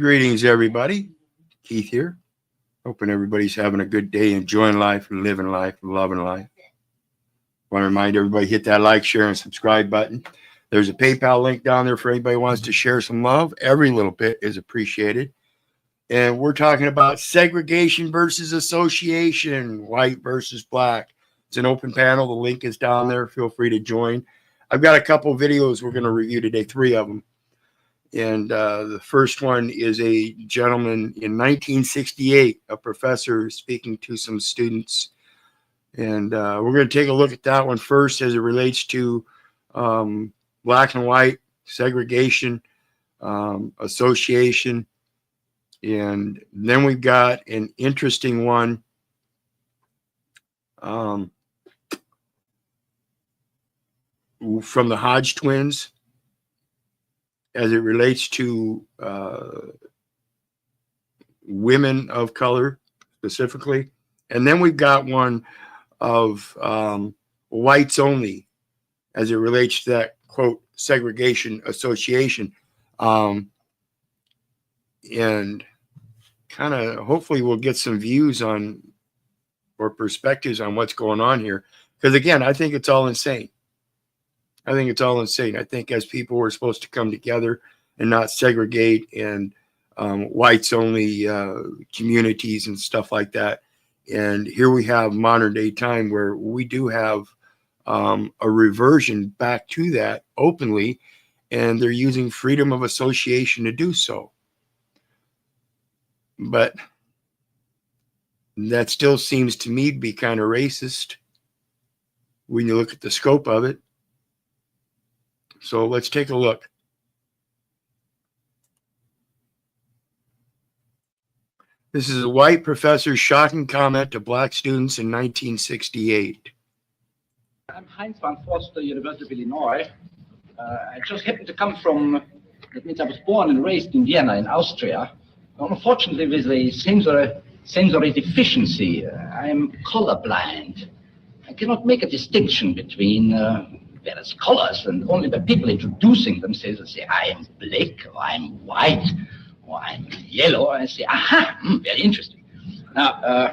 Greetings, everybody. Keith here. Hoping everybody's having a good day, enjoying life, and living life, and loving life. Want to remind everybody, hit that like, share, and subscribe button. There's a PayPal link down there for anybody who wants to share some love. Every little bit is appreciated. And we're talking about segregation versus association, white versus black. It's an open panel. The link is down there. Feel free to join. I've got a couple videos we're going to review today, 3 of them. And the first one is a gentleman in 1968, a professor speaking to some students. And we're going to take a look at that one first as it relates to black and white, segregation, association. And then we've got an interesting one from the Hodge twins as it relates to women of color specifically. And then we've got one of whites only as it relates to that, quote, segregation association. And kind of hopefully we'll get some views on or perspectives on what's going on here. Because again, I think it's all insane. I think it's all insane. I think as people we're supposed to come together and not segregate and whites only communities and stuff like that. And here we have modern day time where we do have a reversion back to that openly, and they're using freedom of association to do so. But that still seems to me to be kind of racist when you look at the scope of it. So let's take a look. This is a white professor's shocking comment to black students in 1968. I'm Heinz van Foster, University of Illinois. I just happen to come from, that means I was born and raised in Vienna in Austria. Unfortunately, with a sensory deficiency, I am colorblind. I cannot make a distinction between various colors, and only by people introducing themselves and say, I am black, or I'm white, or I'm yellow, I say, aha, very interesting. Now,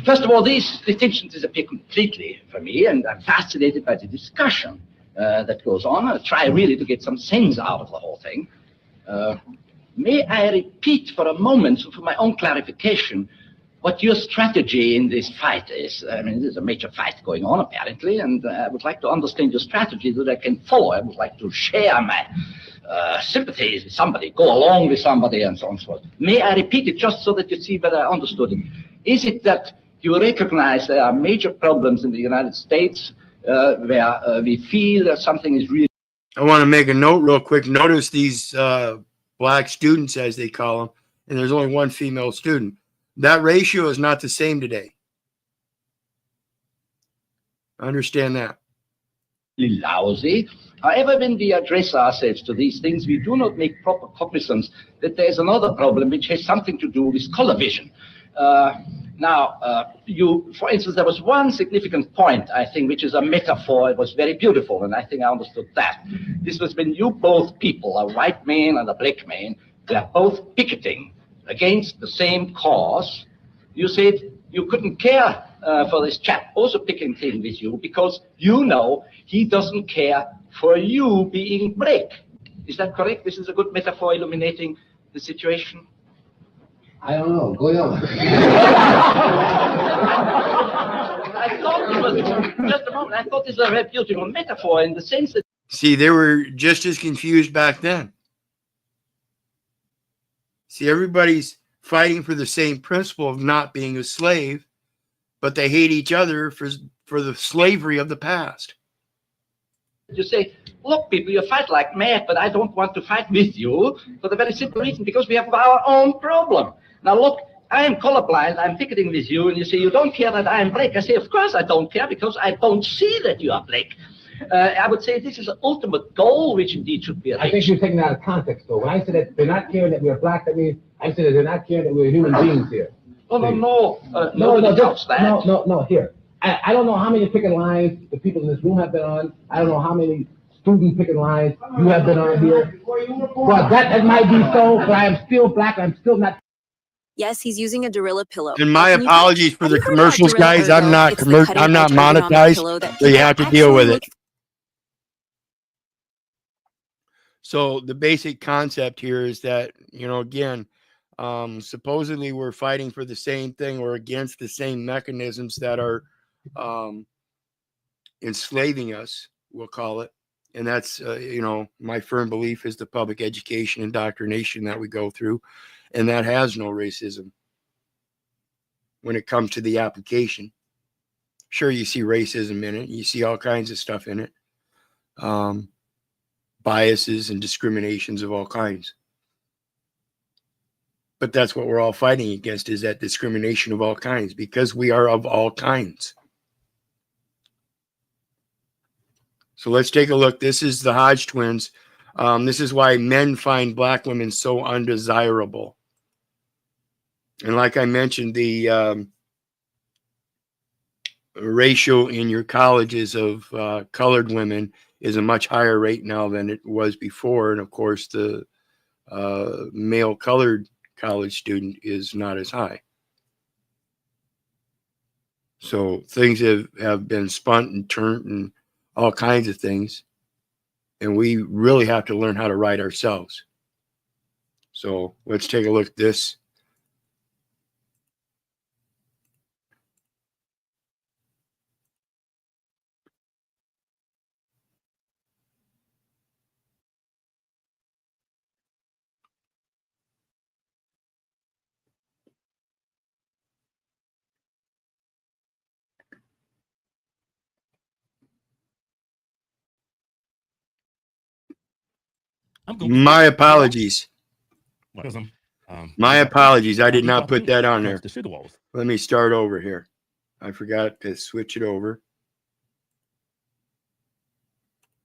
first of all, these distinctions disappear completely for me, and I'm fascinated by the discussion that goes on. I try really to get some sense out of the whole thing. May I repeat for a moment, for my own clarification, what your strategy in this fight is? I mean, there's a major fight going on, apparently, and I would like to understand your strategy so that I can follow. I would like to share my sympathies with somebody, go along with somebody, and so on and so forth. May I repeat it just so that you see whether I understood it? Is it that you recognize there are major problems in the United States where we feel that something is really... I want to make a note real quick. Notice these black students, as they call them, and there's only one female student. That ratio is not the same today. Understand that. Lousy. However, when we address ourselves to these things, we do not make proper cognizance that there's another problem which has something to do with color vision. For instance, there was one significant point, I think, which is a metaphor. It was very beautiful, and I think I understood that. This was when you both people, a white man and a black man, were both picketing against the same cause. You said you couldn't care for this chap also picketing with you because you know he doesn't care for you being black. Is that correct? This is a good metaphor illuminating the situation? I don't know. Go on. I thought it was, just a moment, I thought this was a very beautiful metaphor in the sense that... See, they were just as confused back then. See, everybody's fighting for the same principle of not being a slave, but they hate each other for the slavery of the past. You say, look, people, you fight like mad, but I don't want to fight with you for the very simple reason, because we have our own problem. Now, look, I am colorblind, I'm picketing with you, and you say, you don't care that I am black. I say, of course I don't care, because I don't see that you are black. I would say this is an ultimate goal, which indeed should be reached. I think you're taking that out of context, though. When I say that they're not caring that we're black, that means I say that they're not caring that we're human beings here. No, here. I don't know how many picket lines the people in this room have been on. I don't know how many student picking lines. You have been on here. Well, that might be so, but I am still black. I'm still not. Yes, he's using a Gorilla pillow. And my Can you- apologies for Have the you heard about commercials, Gorilla guys. I'm Ergo? not It's the cutting I'm not edge ergonomic monetized, pillow that so you people have to deal with actually it. So the basic concept here is that, again, supposedly we're fighting for the same thing or against the same mechanisms that are enslaving us, we'll call it. And that's, my firm belief is the public education indoctrination that we go through. And that has no racism when it comes to the application. Sure, you see racism in it. You see all kinds of stuff in it. Biases and discriminations of all kinds. But that's what we're all fighting against, is that discrimination of all kinds, because we are of all kinds. So let's take a look. This is the Hodge twins. This is why men find black women so undesirable. And like I mentioned, the ratio in your colleges of colored women is a much higher rate now than it was before. And of course, the male colored college student is not as high. So things have been spun and turned and all kinds of things. And we really have to learn how to write ourselves. So let's take a look at this. My apologies. My apologies. I did not put that on there. Let me start over here. I forgot to switch it over.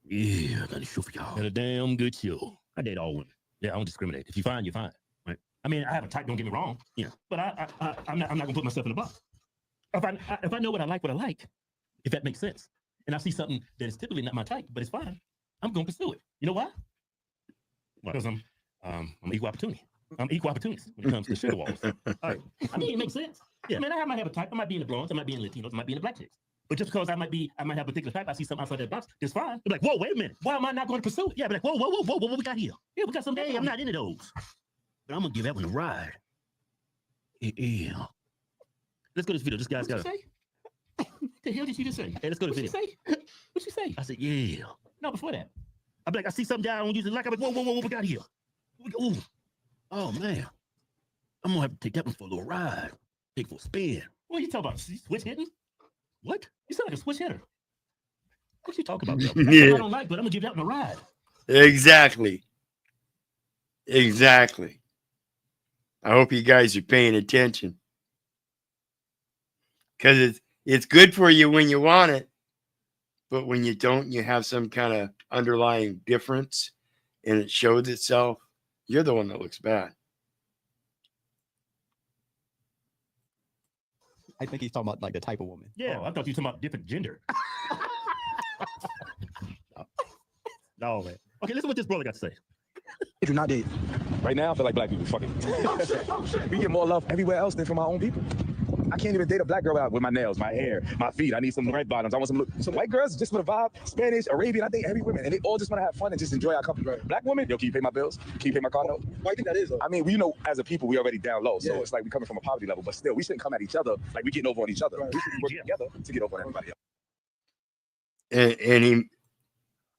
Yeah, I got a show for y'all. Got a damn good show. I date all women. Yeah, I don't discriminate. If you're fine, you're fine. Right? I mean, I have a type. Don't get me wrong. Yeah, but I'm not gonna put myself in a box. If I know what I like, if that makes sense, and I see something that is typically not my type, but it's fine, I'm gonna pursue it. You know why? Because I'm equal opportunity. I'm equal opportunist when it comes to sugar walls. All right. I mean, it makes sense. Yeah, I mean, I might have a type. I might be in the blondes. I might be in Latinos. I might be in the black chicks. But just because I might have a particular type, I see something outside that box, it's fine. They're like, whoa, wait a minute. Why am I not going to pursue it? Yeah, be like, whoa, what we got here? Yeah, we got some. Hey, I'm not into those. But I'm gonna give that one a ride. Yeah. Let's go to this video. This guy's got. What the hell did you just say? Hey, let's go to the video. What'd you say? I said, yeah. No, before that. I'm like, I see something down. I don't usually like. I'm like, whoa, what we got here? Ooh. Oh man. I'm gonna have to take that one for a little ride. Take for a spin. What are you talking about? Switch hitting? What? You sound like a switch hitter. What you talking about, though? Yeah. I don't like, but I'm gonna give that one a ride. Exactly. I hope you guys are paying attention, because it's good for you when you want it, but when you don't, you have some kind of underlying difference, and it shows itself. You're the one that looks bad. I think he's talking about like the type of woman. Yeah, I thought you were talking about different gender. No, man. Okay, listen what this brother got to say. Do not date. Right now, I feel like black people fucking. We get more love everywhere else than from our own people. I can't even date a black girl with my nails, my hair, my feet. I need some red bottoms. I want some white girls just with a vibe. Spanish, Arabian. I date every woman, and they all just want to have fun and just enjoy our company. Right. Black women, yo, can you pay my bills? Can you pay my car note? Why do you think that is? Though? I mean, we as a people, we already down low, so it's like we coming from a poverty level. But still, we shouldn't come at each other like we getting over on each other. Right. We should be working together to get over on everybody else.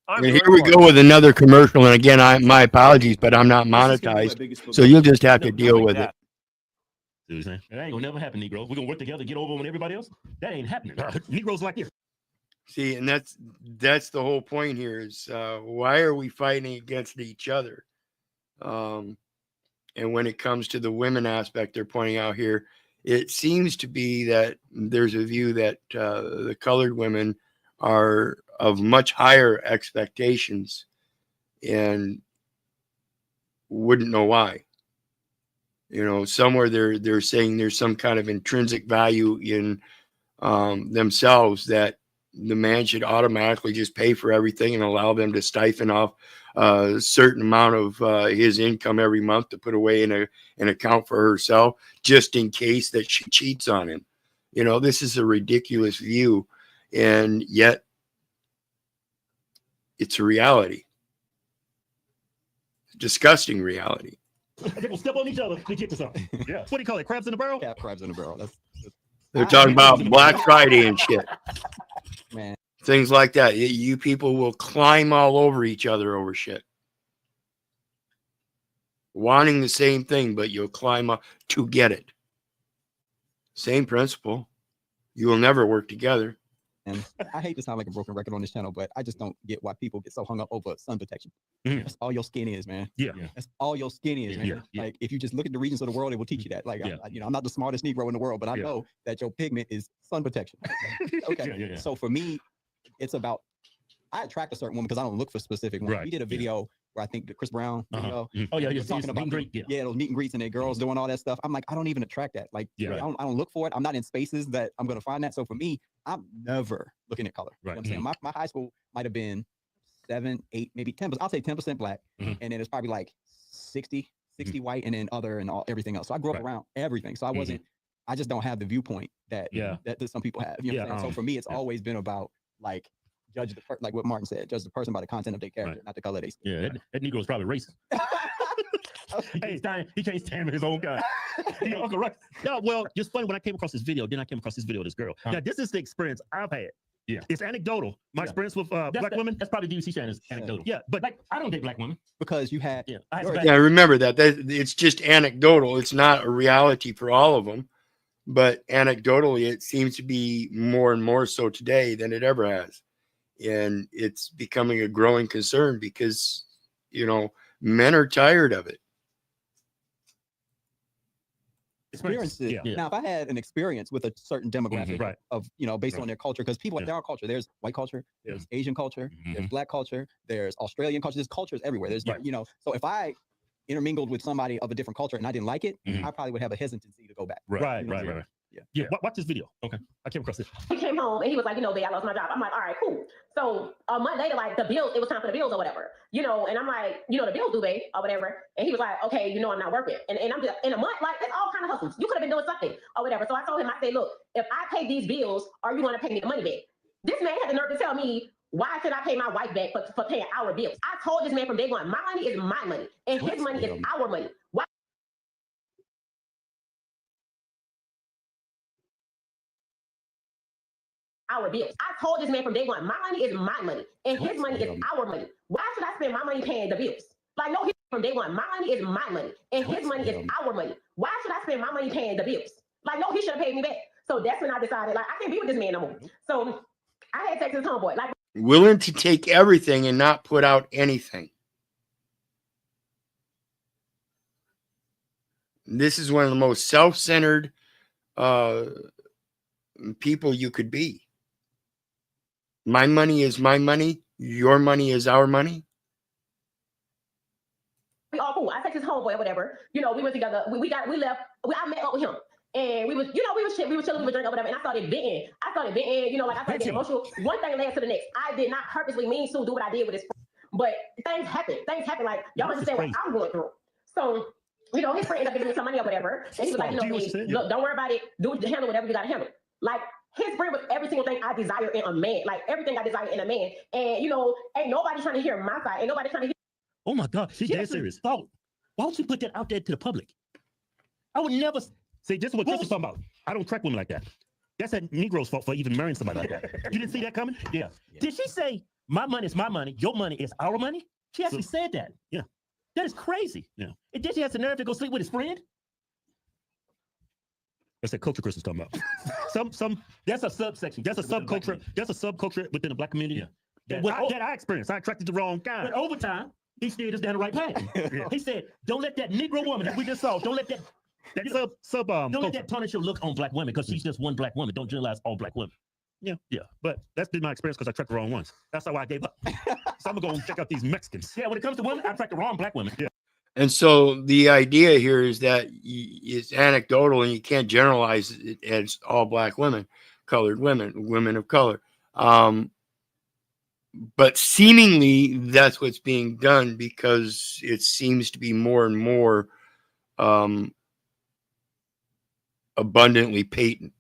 And here we go with another commercial. And again, my apologies, but I'm not monetized, so you'll just have to deal with it. See what I'm saying? That ain't gonna never happen, Negro. We're gonna work together, get over on everybody else. That ain't happening. Negroes like this. See, and that's the whole point here is why are we fighting against each other? And when it comes to the women aspect, they're pointing out here, it seems to be that there's a view that the colored women are of much higher expectations and wouldn't know why. Somewhere they're saying there's some kind of intrinsic value in themselves that the man should automatically just pay for everything and allow them to siphon off a certain amount of his income every month to put away in an account for herself, just in case that she cheats on him. You know, this is a ridiculous view, and yet it's a reality. Disgusting reality. They will step on each other to get to something. Yeah. What do you call it? Crabs in the barrel? Yeah, crabs in the barrel. They're talking about Black Friday and shit. Man. Things like that. You people will climb all over each other over shit. Wanting the same thing, but you'll climb up to get it. Same principle. You will never work together. And I hate to sound like a broken record on this channel, but I just don't get why people get so hung up over sun protection. That's all your skin is, man. Yeah. That's all your skin is, man. Like, if you just look at the regions of the world, it will teach you that. Like, I'm not the smartest Negro in the world, but I know that your pigment is sun protection. Okay. So for me, it's about, I attract a certain woman because I don't look for specific ones. Right. We did a video where I think the Chris Brown video. Oh yeah, was talking about those meet and greets and their girls doing all that stuff. I'm like, I don't even attract that. Like, I don't look for it. I'm not in spaces that I'm going to find that. So for me, I'm never looking at color. You know what I'm saying? My high school might have been 7, 8, maybe 10, but I'll say 10% black. And then it's probably like 60 white, and then other and everything else. So I grew up around everything. So I wasn't, I just don't have the viewpoint that some people have. You know what I'm saying? So for me, it's always been about like, judge the like what Martin said, judge the person by the content of their character, not the color they skin. Yeah, that Negro is probably racist. He can't stand his own guy. Uncle Ruck. No, well, just funny, when I came across this video, then I came across this video of this girl. Now, this is the experience I've had. Yeah, it's anecdotal. My experience with black women. That's probably DUC Shannon's anecdotal. Yeah, but like, I don't date black women because you had. Remember that it's just anecdotal. It's not a reality for all of them, but anecdotally, it seems to be more and more so today than it ever has. And it's becoming a growing concern because, you know, men are tired of it. Experiences. Now, if I had an experience with a certain demographic of, you know, based on their culture, because people, there are culture. There's white culture, there's Asian culture, there's black culture, there's Australian culture. There's cultures everywhere. There's, you know, so if I intermingled with somebody of a different culture and I didn't like it, I probably would have a hesitancy to go back. Right. Yeah. Watch this video. Okay. I came across this. He came home and he was like, you know, babe, I lost my job. I'm like, all right, cool. So a month later, like the bills, it was time for the bills or whatever, you know, and I'm like, you know, the bills due, babe, or whatever. And he was like, okay, you know, I'm not working. And I'm just in a month, like, it's all kind of hustles. You could have been doing something or whatever. So I told him, I said, look, if I pay these bills, are you going to pay me the money back? This man had the nerve to tell me, why should I pay my wife back for paying our bills? I told this man from day one, my money is my money and his money is our money. Why? Our bills. I told this man from day one, my money is my money and his money is our money. Why should I spend my money paying the bills? Like, no, from day one, my money is my money and his money is our money. Why should I spend my money paying the bills? Like, no, he should have paid me back. So that's when I decided, like, I can't be with this man no more. So I had sex with his homeboy. Like, willing to take everything and not put out anything. This is one of the most self-centered people you could be. My money is my money. Your money is our money. We all cool. I text his homeboy or whatever. You know, we went together. We left. I met up with him. And we was, you know, we was chilling, we were drinking or whatever. And I started venting, you know, like I started getting emotional. One thing led to the next. I did not purposely mean to do what I did with his friend. But things happen. Like, y'all understand what I'm going through. So, you know, his friend ended up giving me some money or whatever. And he was like, you know, hey, look, don't worry about it. Handle whatever you got to handle. Like, his friend was every single thing I desire in a man. Like, everything I desire in a man. And, you know, ain't nobody trying to hear my side. Ain't nobody trying to hear. Oh, my God. She's dead serious. Why would you put that out there to the public? I would never... See, this is what Chris is talking about. I don't track women like that. That's a Negro's fault for even marrying somebody like that. You didn't see that coming? Yeah. Did she say, my money is my money, your money is our money? She actually said that. Yeah. That is crazy. Yeah. And then she has the nerve to go sleep with his friend? That's that culture Chris is talking about. That's a subsection. That's a subculture. That's a subculture within the black community. Yeah. That I experienced. I attracted the wrong guy. But over time, he steered us down the right path. He said, don't let that Negro woman that we just saw, don't let that don't let that tarnish your look on black women because she's just one black woman. Don't generalize all black women. Yeah. But that's been my experience because I tracked the wrong ones. That's how I gave up. So I'm gonna go check out these Mexicans. Yeah, when it comes to women, I track the wrong black women. Yeah. And so the idea here is that it's anecdotal and you can't generalize it as all black women, colored women, women of color. But seemingly that's what's being done because it seems to be more and more abundantly patent.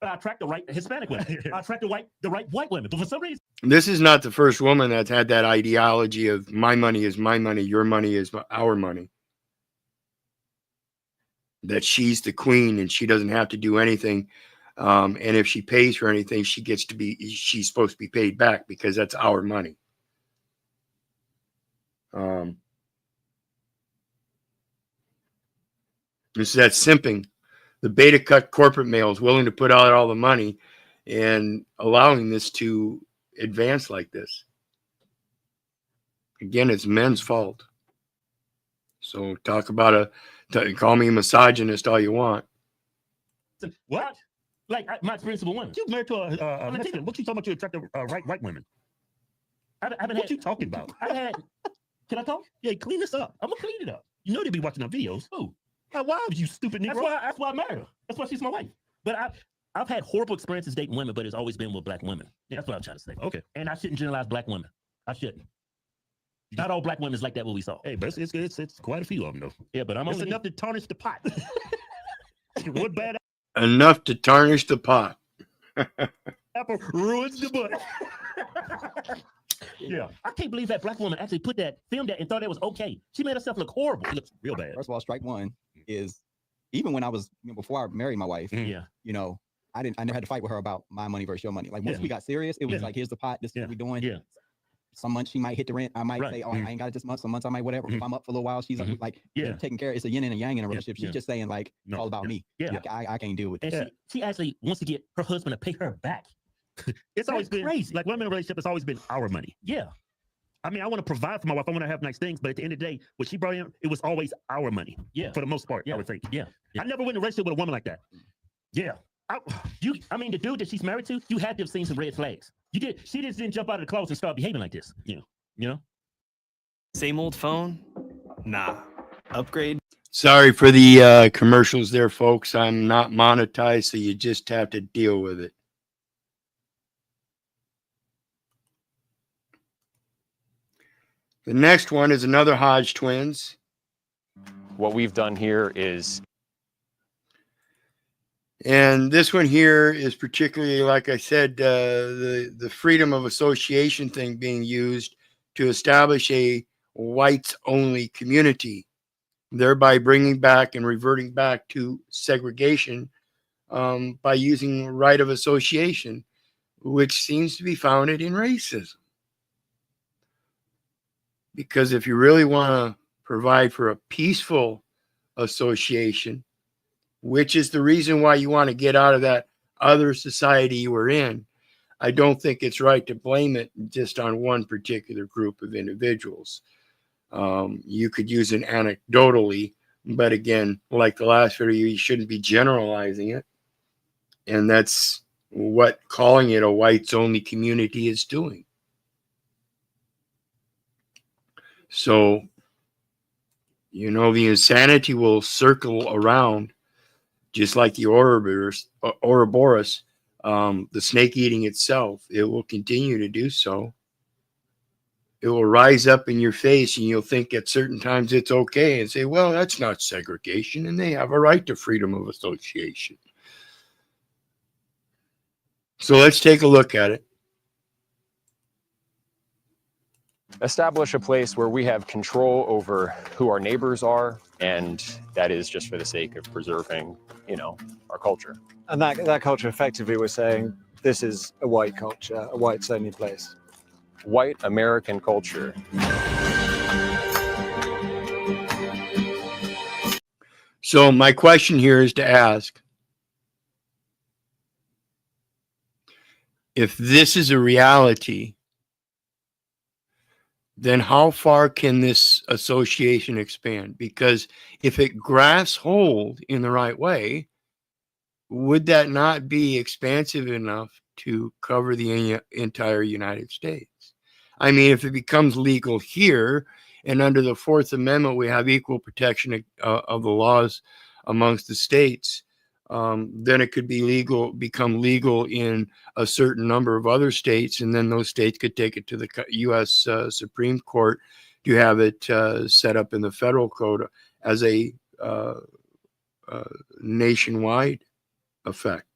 I attract the right Hispanic women. I attract the right white women. But for some reason, This is not the first woman that's had that ideology of my money is my money, your money is our money. That she's the queen and she doesn't have to do anything. And if she pays for anything, she's supposed to be paid back because that's our money. This is that simping. The beta cut corporate male is willing to put out all the money and allowing this to advance like this. Again, it's men's fault. So talk about call me a misogynist all you want. what? Like my experience with women. You married to a Mexican. What you talking about? You attract white women. What you talking about? Can I talk? Yeah, clean this up. I'm gonna clean it up. You know they be watching our videos. Oh, my wives, you stupid nigga. That's why I married her. That's why she's my wife. But I've had horrible experiences dating women, but it's always been with black women. Yeah, that's what I'm trying to say. Okay. And I shouldn't generalize black women. I shouldn't. Not all black women is like that. What we saw. Hey, but it's quite a few of them though. Yeah, but it's enough to tarnish the pot. What bad enough to tarnish the pot. apple ruins the butt. Yeah, I can't believe that black woman actually filmed that and thought it was okay. She made herself look horrible. She looks real bad. First of all, strike one is even when I was before I married my wife. Yeah, you know, I never had to fight with her about my money versus your money. Like once we got serious, it was like, here's the pot. This is what we're doing. Yeah. Some months she might hit the rent. I might say, oh, I ain't got it this month. Some months I might whatever. If I'm up for a little while, she's like, taking care. It's a yin and a yang in a relationship. She's just saying like, it's all about me. Yeah, like, I can't deal with it. And she actually wants to get her husband to pay her back. It's always been crazy. Like women in a relationship, it's always been our money. Yeah. I mean, I want to provide for my wife. I want to have nice things, but at the end of the day, what she brought in, it was always our money. Yeah. For the most part, I would think. Yeah. I never went in a relationship with a woman like that. Yeah. I mean, the dude that she's married to, you had to have seen some red flags. You did. She just didn't jump out of the clothes and start behaving like this. You know? Same old phone? Nah. Upgrade? Sorry for the commercials there, folks. I'm not monetized, so you just have to deal with it. The next one is another Hodge twins. What we've done here is... And this one here is particularly, like I said, the freedom of association thing being used to establish a whites-only community, thereby bringing back and reverting back to segregation by using right of association, which seems to be founded in racism. Because if you really want to provide for a peaceful association, which is the reason why you want to get out of that other society you were in, I don't think it's right to blame it just on one particular group of individuals. You could use it anecdotally, but again, like the last video, you shouldn't be generalizing it. And that's what calling it a whites-only community is doing. So, you know, the insanity will circle around just like the Ouroboros, the snake eating itself. It will continue to do so. It will rise up in your face and you'll think at certain times it's okay and say, well, that's not segregation and they have a right to freedom of association. So let's take a look at it. Establish a place where we have control over who our neighbors are, and that is just for the sake of preserving, you know, our culture. And that culture, effectively, we're saying this is a white culture, a whites-only place. White American culture. So my question here is to ask, if this is a reality, then how far can this association expand? Because if it grasps hold in the right way, would that not be expansive enough to cover the entire United States? I mean, if it becomes legal here, and under the Fourth Amendment, we have equal protection of the laws amongst the states, then it could become legal in a certain number of other states, and then those states could take it to the U.S. Supreme Court to have it set up in the federal code as a nationwide effect.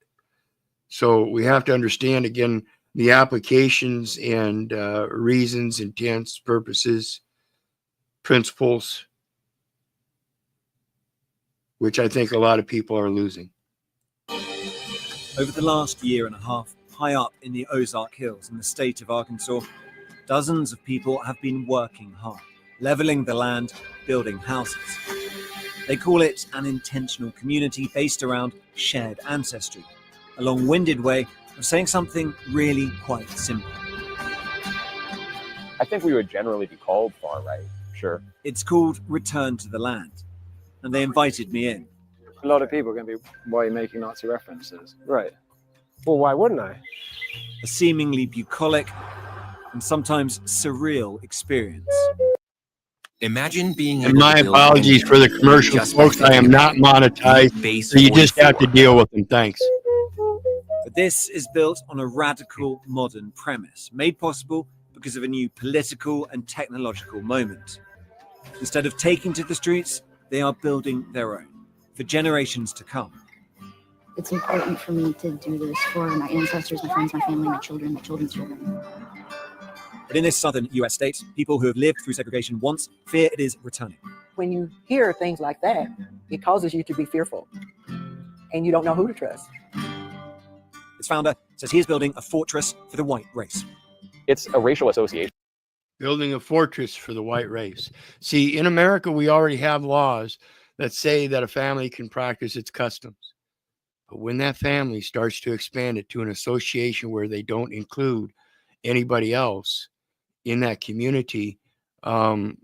So we have to understand, again, the applications and reasons, intents, purposes, principles, which I think a lot of people are losing. Over the last year and a half, high up in the Ozark Hills in the state of Arkansas, dozens of people have been working hard, leveling the land, building houses. They call it an intentional community based around shared ancestry, a long-winded way of saying something really quite simple. I think we would generally be called far right, sure. It's called Return to the Land, and they invited me in. A lot of people are going to be, why are you making Nazi references? Right. Well, why wouldn't I? A seemingly bucolic and sometimes surreal experience. Imagine being and my apologies for the commercials, folks. I am not monetized, so you just have to deal with them. Thanks. But this is built on a radical modern premise, made possible because of a new political and technological moment. Instead of taking to the streets, they are building their own, for generations to come. It's important for me to do this for my ancestors, my friends, my family, my children, my children's children. But in this southern US state, people who have lived through segregation once fear it is returning. When you hear things like that, it causes you to be fearful, and you don't know who to trust. Its founder says he is building a fortress for the white race. It's a racial association. Building a fortress for the white race. See, in America, we already have laws that say that a family can practice its customs. But when that family starts to expand it to an association where they don't include anybody else in that community, that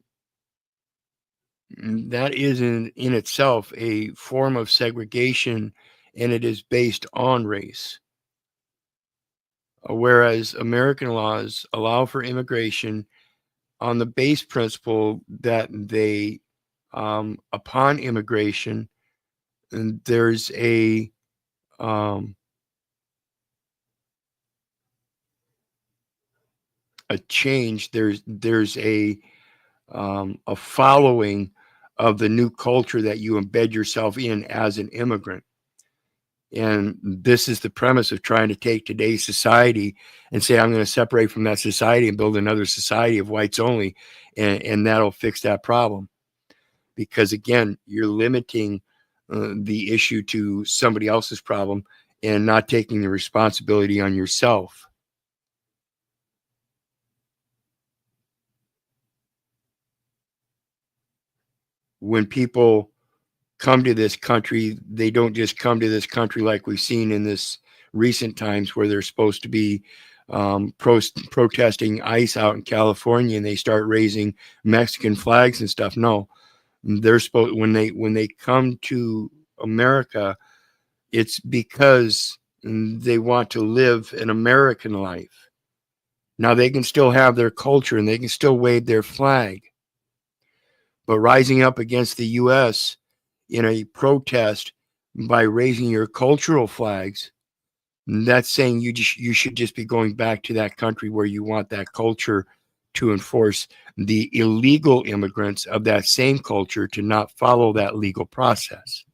is in itself a form of segregation, and it is based on race. Whereas American laws allow for immigration on the base principle that they, upon immigration, and there's a change. There's a following of the new culture that you embed yourself in as an immigrant. And this is the premise of trying to take today's society and say, I'm going to separate from that society and build another society of whites only. And that'll fix that problem. Because again, you're limiting the issue to somebody else's problem and not taking the responsibility on yourself. When people come to this country, they don't just come to this country like we've seen in this recent times where they're supposed to be protesting ICE out in California and they start raising Mexican flags and stuff. No, they're supposed, when they come to America, it's because they want to live an American life. Now they can still have their culture and they can still wave their flag. But rising up against the U.S. in a protest by raising your cultural flags, that's saying you should just be going back to that country where you want that culture to enforce the illegal immigrants of that same culture to not follow that legal process.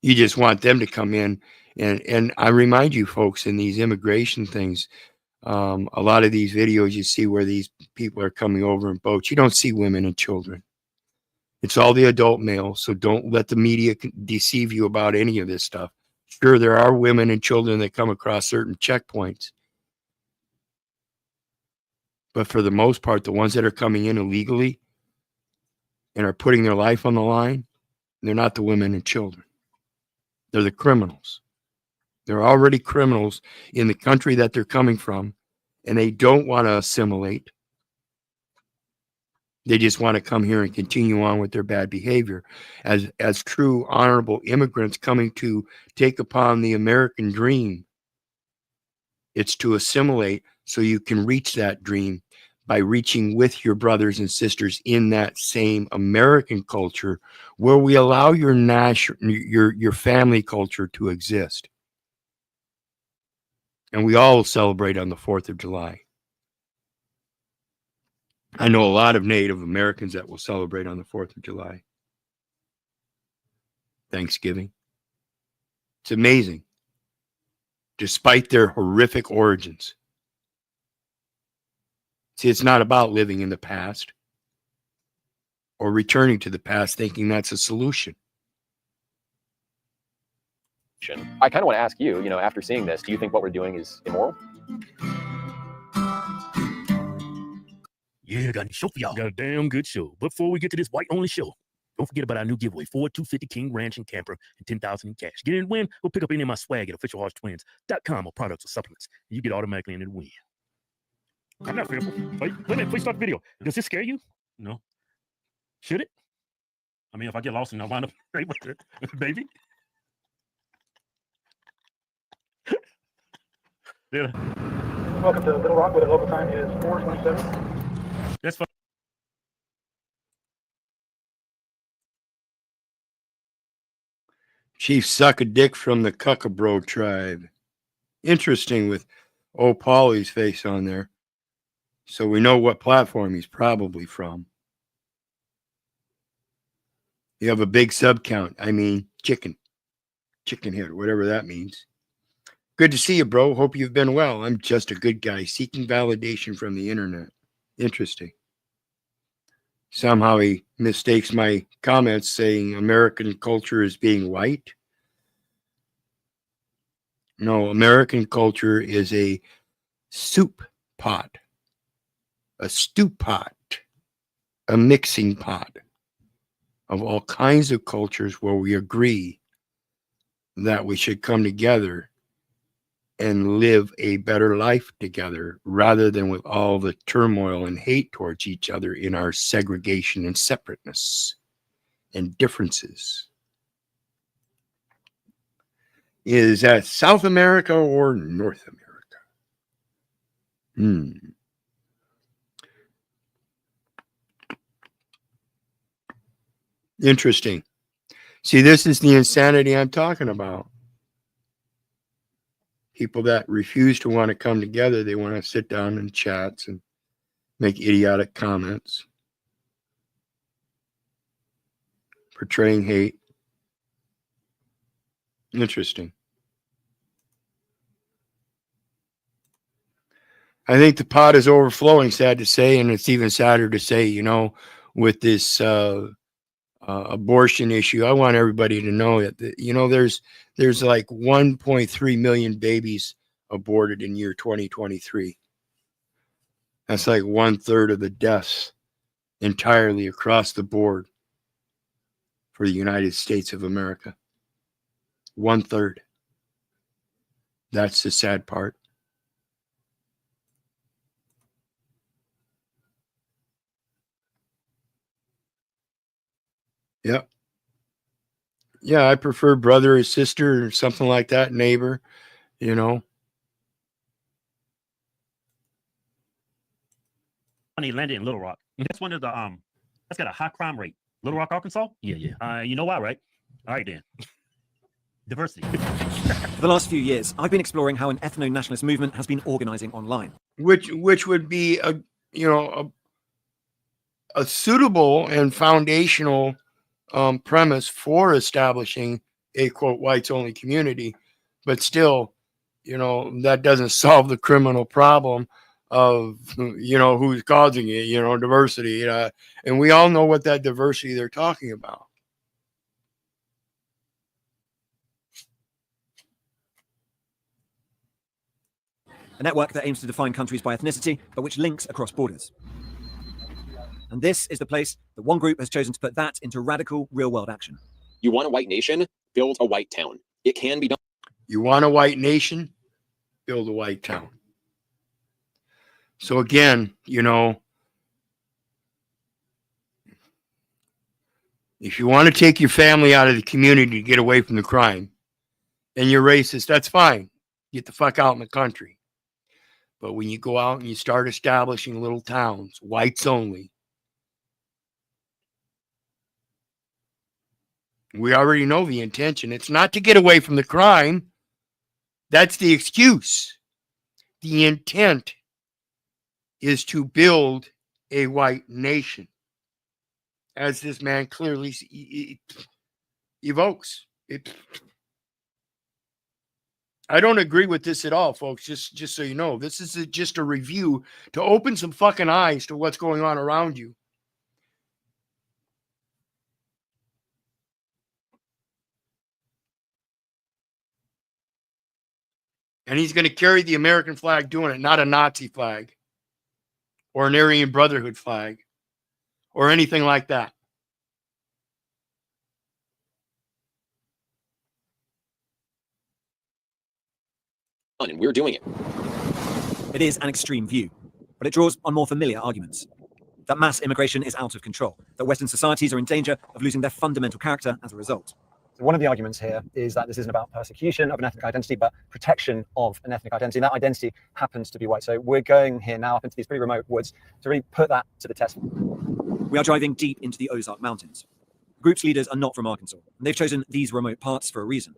You just want them to come in. And I remind you folks, in these immigration things, a lot of these videos you see where these people are coming over in boats, you don't see women and children. It's all the adult males. So don't let the media deceive you about any of this stuff. Sure, there are women and children that come across certain checkpoints. But for the most part, the ones that are coming in illegally and are putting their life on the line, they're not the women and children. They're the criminals. They're already criminals in the country that they're coming from, and they don't want to assimilate. They just want to come here and continue on with their bad behavior. As true, honorable immigrants coming to take upon the American dream, it's to assimilate so you can reach that dream. by reaching with your brothers and sisters in that same American culture where we allow your family culture to exist. And we all celebrate on the 4th of July. I know a lot of Native Americans that will celebrate on the 4th of July. Thanksgiving. It's amazing. Despite their horrific origins. See, it's not about living in the past or returning to the past thinking that's a solution. I kind of want to ask you, after seeing this, do you think what we're doing is immoral? Yeah, got a show for y'all. Got a damn good show. But before we get to this white-only show, don't forget about our new giveaway, 4250 King Ranch and Camper, and 10,000 in cash. Get in and win, we'll pick up any of my swag at officialhorsetwins.com or products or supplements. And you get automatically in and win. I'm not fearful. Wait a minute, please start the video. Does this scare you? No. Should it? I mean, if I get lost and I wind up right with it, baby. Yeah. Welcome to Little Rock, where the local time is 4:27. That's fine. Chief Suck a Dick from the Cuckabro tribe. Interesting with old Polly's face on there. So we know what platform he's probably from. You have a big sub count. I mean, chicken head, whatever that means. Good to see you, bro. Hope you've been well. I'm just a good guy seeking validation from the internet. Interesting. Somehow he mistakes my comments saying American culture is being white. No, American culture is a soup pot, a stew pot, a mixing pot of all kinds of cultures where we agree that we should come together and live a better life together rather than with all the turmoil and hate towards each other in our segregation and separateness and differences. Is that South America or North America? Interesting. See, this is the insanity I'm talking about. People that refuse to want to come together, they want to sit down in chats and make idiotic comments, portraying hate. Interesting. I think the pot is overflowing, sad to say, and it's even sadder to say, with this abortion issue. I want everybody to know that, there's like 1.3 million babies aborted in year 2023. That's like 1/3 of the deaths entirely across the board for the United States of America. 1/3. That's the sad part. Yep. Yeah, I prefer brother or sister or something like that, neighbor, Money landed in Little Rock. That's one of the that's got a high crime rate. Little Rock, Arkansas? Yeah. You know why, right? All right then. Diversity. For the last few years, I've been exploring how an ethno-nationalist movement has been organizing online. Which would be a suitable and foundational premise for establishing a quote whites only community, but still, that doesn't solve the criminal problem of who's causing it, diversity, and we all know what that diversity they're talking about. A network that aims to define countries by ethnicity, but which links across borders. And this is the place that one group has chosen to put that into radical real-world action. You want a white nation? Build a white town. It can be done. You want a white nation? Build a white town. So again, if you want to take your family out of the community to get away from the crime and you're racist, that's fine. Get the fuck out in the country. But when you go out and you start establishing little towns, whites only, we already know the intention. It's not to get away from the crime. That's the excuse. The intent is to build a white nation, as this man clearly evokes. I don't agree with this at all, folks, just so you know. This is just a review to open some fucking eyes to what's going on around you. And he's going to carry the American flag doing it, not a Nazi flag or an Aryan Brotherhood flag or anything like that. And we're doing it. It is an extreme view, but it draws on more familiar arguments. That mass immigration is out of control, that Western societies are in danger of losing their fundamental character as a result. So one of the arguments here is that this isn't about persecution of an ethnic identity, but protection of an ethnic identity. And that identity happens to be white. So we're going here now up into these pretty remote woods to really put that to the test. We are driving deep into the Ozark Mountains. The group's leaders are not from Arkansas, and they've chosen these remote parts for a reason.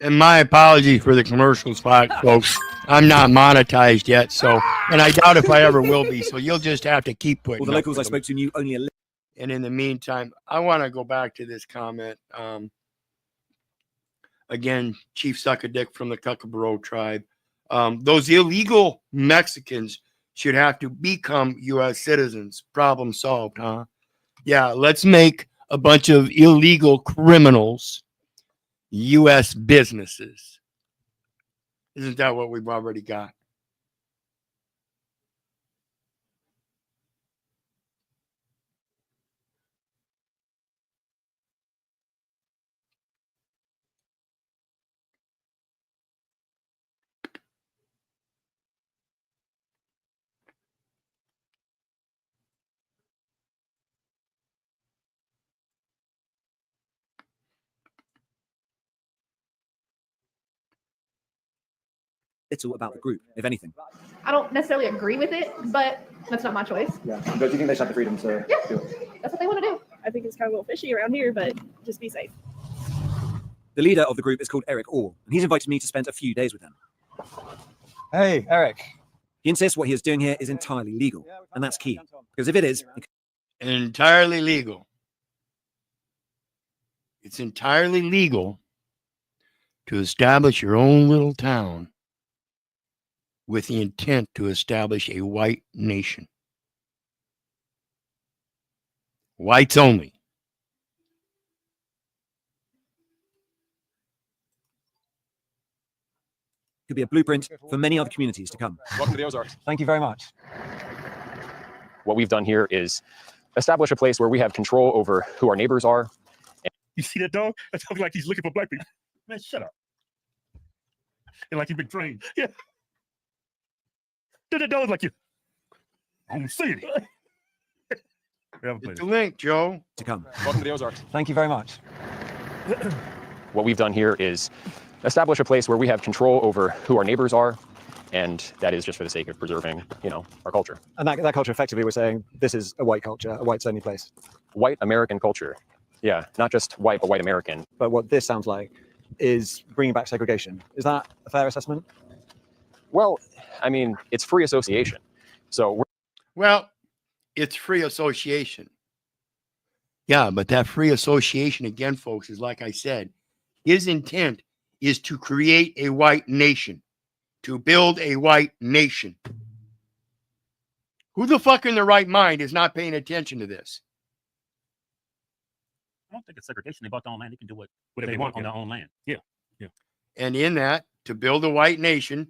And my apology for the commercial spot, folks. I'm not monetized yet, so, and I doubt if I ever will be, so you'll just have to keep putting. Well, the locals I spoke to knew only a little. And in the meantime, I want to go back to this comment. Again, Chief Suck-a-Dick from the Kookaburra tribe. Those illegal Mexicans should have to become U.S. citizens. Problem solved, huh? Yeah, let's make a bunch of illegal criminals U.S. businesses. Isn't that what we've already got? Little about the group, if anything. I don't necessarily agree with it, but that's not my choice. Yeah. But do you think they should have the freedom to do it? That's what they want to do. I think it's kind of a little fishy around here, but just be safe. The leader of the group is called Eric Orr, and he's invited me to spend a few days with him. Hey, Eric. He insists what he is doing here is entirely legal, and that's key, because if it is... Entirely legal. It's entirely legal to establish your own little town with the intent to establish a white nation. Whites only. Could be a blueprint for many other communities to come. Welcome to the Ozarks. Thank you very much. What we've done here is establish a place where we have control over who our neighbors are. You see that dog? That dog like he's looking for black people. Man, shut up. And like you've been trained. Yeah. The dog's like you. I'm saying it. It's a link, Joe. To come. Welcome to the Ozarks. Thank you very much. What we've done here is establish a place where we have control over who our neighbors are, and that is just for the sake of preserving, our culture. And that culture, effectively, we're saying this is a white culture, a whites-only place. White American culture. Yeah, not just white, but white American. But what this sounds like is bringing back segregation. Is that a fair assessment? Well, I mean, it's free association. So it's free association. Yeah, but that free association, again, folks, is like I said, his intent is to create a white nation, to build a white nation. Who the fuck in their right mind is not paying attention to this? I don't think it's segregation. They bought their own land. They can do whatever they want on their own land. Yeah. Yeah. And in that, to build a white nation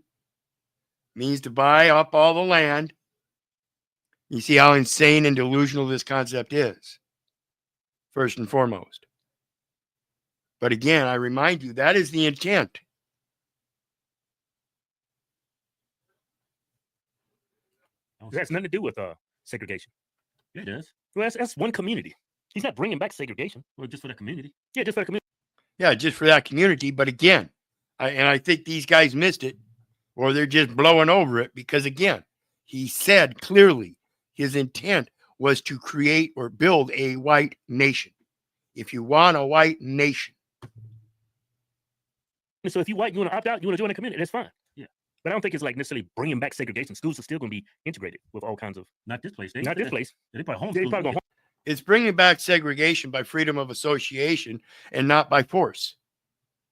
means to buy up all the land. You see how insane and delusional this concept is, first and foremost. But again, I remind you, that is the intent. It has nothing to do with segregation. Yeah, it does. Well, that's one community. He's not bringing back segregation. Well, just for that community. Yeah, just for that community. Yeah, just for that community. But again, I think these guys missed it or they're just blowing over it because, again, he said clearly his intent was to create or build a white nation. If you want a white nation. So if you white, you want to opt out, you want to join the community, that's fine. Yeah. But I don't think it's like necessarily bringing back segregation. Schools are still going to be integrated with all kinds of. Not this place. Not this place. They probably They probably homeschool. It's bringing back segregation by freedom of association and not by force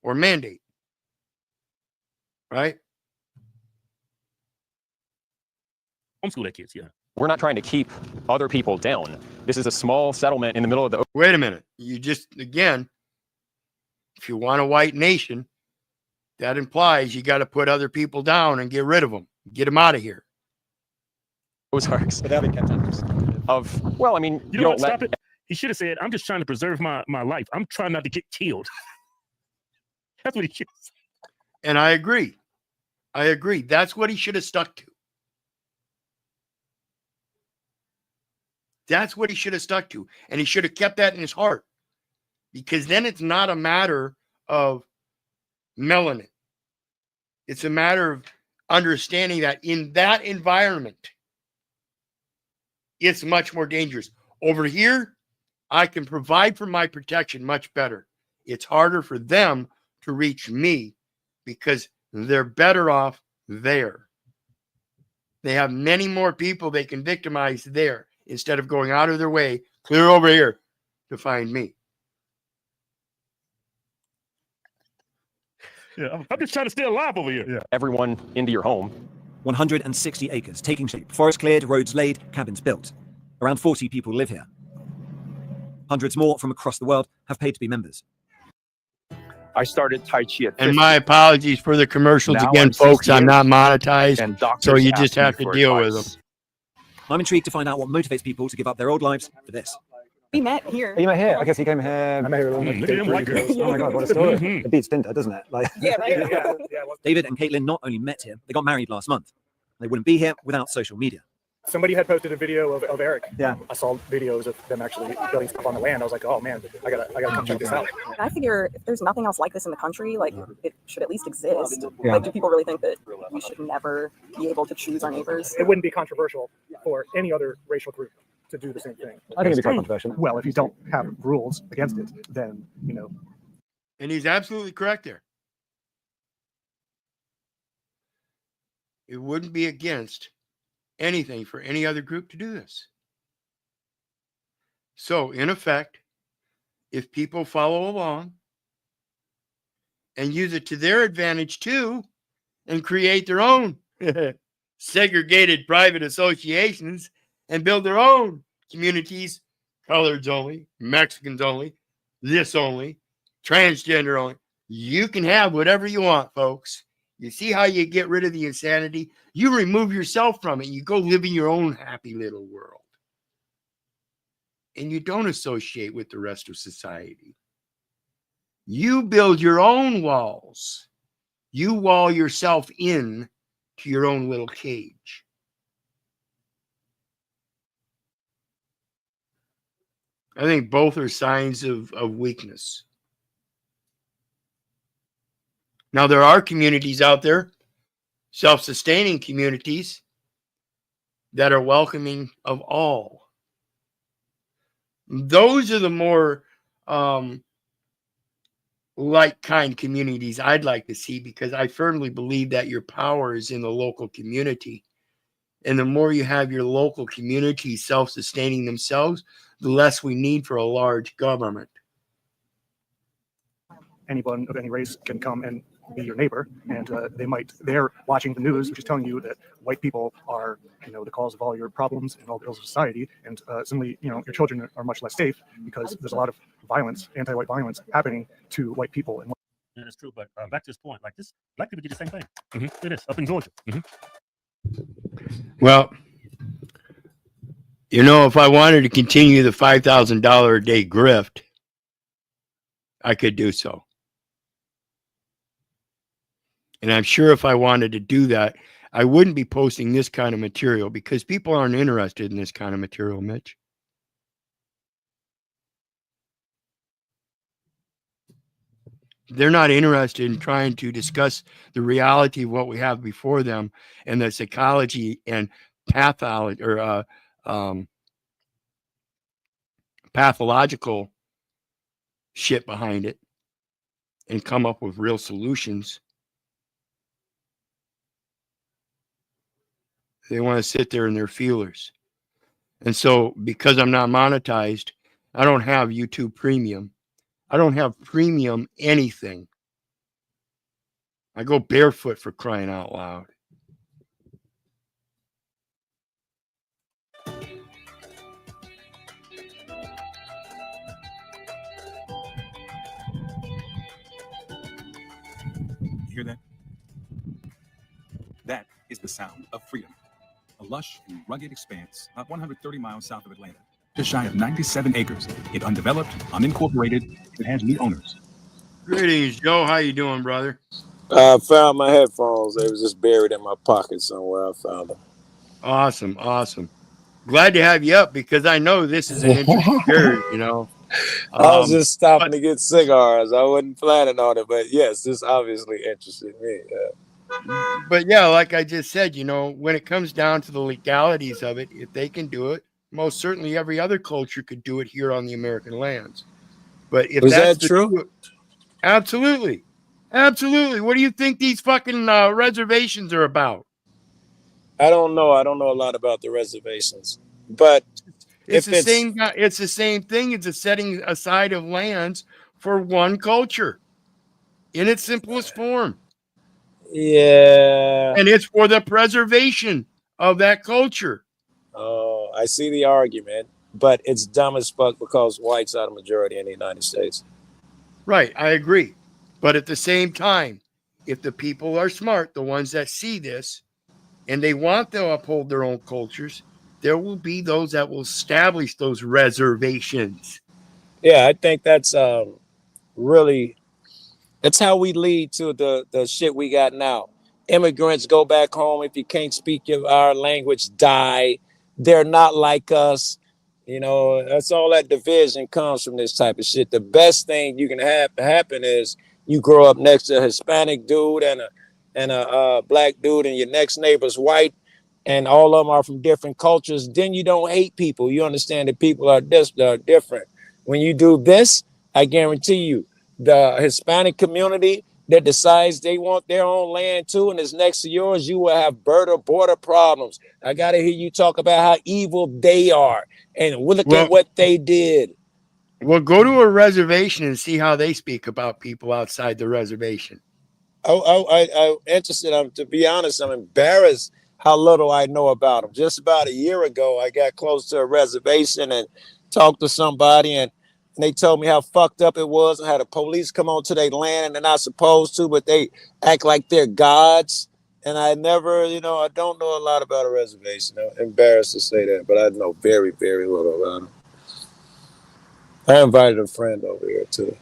or mandate. Right? Homeschool their kids, yeah. We're not trying to keep other people down. This is a small settlement in the middle of the. Wait a minute. You just, again, if you want a white nation, that implies you got to put other people down and get rid of them. Get them out of here. Ozarks. Of, well, I mean, You know what? Stop it. He should have said, I'm just trying to preserve my life. I'm trying not to get killed. That's what he should have said. And I agree. I agree. That's what he should have stuck to. That's what he should have stuck to. And he should have kept that in his heart. Because then it's not a matter of melanin. It's a matter of understanding that in that environment, it's much more dangerous. Over here, I can provide for my protection much better. It's harder for them to reach me because they're better off there. They have many more people they can victimize there instead of going out of their way, clear over here to find me. Yeah, I'm just trying to stay alive over here. Yeah. Everyone into your home. 160 acres taking shape. Forest cleared, roads laid, cabins built. Around 40 people live here. Hundreds more from across the world have paid to be members. I started Tai Chi at 50. And my apologies for the commercials Now again, I'm folks. 60 I'm not years, monetized, and doctors so you ask just me have to for deal with advice. them. I'm intrigued to find out what motivates people to give up their old lives for this. We met here. You met here? I guess he came here. I met her Look at them white girls. Oh my God, what a story. Mhm. It beats Tinder, doesn't it? Like, Yeah, right. David and Caitlin not only met here, they got married last month. They wouldn't be here without social media. Somebody had posted a video of Eric. Yeah. I saw videos of them actually building stuff on the land. I was like, oh man, I gotta come check this out. I figure if there's nothing else like this in the country, like it should at least exist. Yeah. Like, do people really think that we should never be able to choose our neighbors? It wouldn't be controversial for any other racial group to do the same thing. I think it'd be quite controversial. Well, if you don't have rules against it, then, you know. And he's absolutely correct there. It wouldn't be against anything for any other group to do this. So, in effect, if people follow along and use it to their advantage too, and create their own segregated private associations and build their own communities, coloreds only, Mexicans only, this only, transgender only, you can have whatever you want, folks. You see how you get rid of the insanity? You remove yourself from it. You go live in your own happy little world. And you don't associate with the rest of society. You build your own walls. You wall yourself in to your own little cage. I think both are signs of weakness. Now, there are communities out there, self-sustaining communities, that are welcoming of all. Those are the more like-kind communities I'd like to see, because I firmly believe that your power is in the local community. And the more you have your local community self-sustaining themselves, the less we need for a large government. Anyone of any race can come and be your neighbor, and they're watching the news, which is telling you that white people are, the cause of all your problems and all the ills of society, and suddenly, your children are much less safe because there's a lot of violence, anti-white violence happening to white people. And Yeah, that's true. But back to this point, like this, black people do the same thing. It is up in Georgia. Well, if I wanted to continue the $5,000 a day grift, I could do so. And I'm sure if I wanted to do that, I wouldn't be posting this kind of material, because people aren't interested in this kind of material, Mitch. They're not interested in trying to discuss the reality of what we have before them and the psychology and pathology or pathological shit behind it and come up with real solutions. They want to sit there in their feelers. And so because I'm not monetized, I don't have YouTube Premium. I don't have premium anything. I go barefoot, for crying out loud. You hear that? That is the sound of freedom. A lush and rugged expanse about 130 miles south of Atlanta. Just shy of 97 acres. It undeveloped, unincorporated. It has new owners. Greetings, Joe. How you doing, brother? I found my headphones. They was just buried in my pocket somewhere. I found them. Awesome, awesome. Glad to have you up because I know this is an interest of yours, you know. I was just stopping to get cigars. I wasn't planning on it, but yes, this obviously interested me. But yeah, like I just said, you know, when it comes down to the legalities of it, if they can do it, most certainly every other culture could do it here on the American lands. But if Was that's that true? Absolutely. Absolutely. What do you think these fucking reservations are about? I don't know. I don't know a lot about the reservations, but it's the same thing. It's a setting aside of lands for one culture in its simplest form. Yeah. And it's for the preservation of that culture. Oh, I see the argument, but it's dumb as fuck because whites are the majority in the United States. Right. I agree. But at the same time, if the people are smart, the ones that see this, and they want to uphold their own cultures, there will be those that will establish those reservations. Yeah, I think that's really, that's how we lead to the shit we got now. Immigrants go back home. If you can't speak our language, die. They're not like us. You know, that's all that division comes from this type of shit. The best thing you can have happen is you grow up next to a Hispanic dude and a black dude, and your next neighbor's white, and all of them are from different cultures. Then you don't hate people. You understand that people are different. When you do this, I guarantee you, the Hispanic community that decides they want their own land too and is next to yours, you will have border problems. I got to hear you talk about how evil they are and look at what they did. Well, go to a reservation and see how they speak about people outside the reservation. I'm interested. To be honest, I'm embarrassed how little I know about them. Just about a year ago, I got close to a reservation and talked to somebody, and they told me how fucked up it was and how the police come onto their land and they're not supposed to, but they act like they're gods. And I never, I don't know a lot about a reservation. I'm embarrassed to say that, but I know very, very little about them. I invited a friend over here too.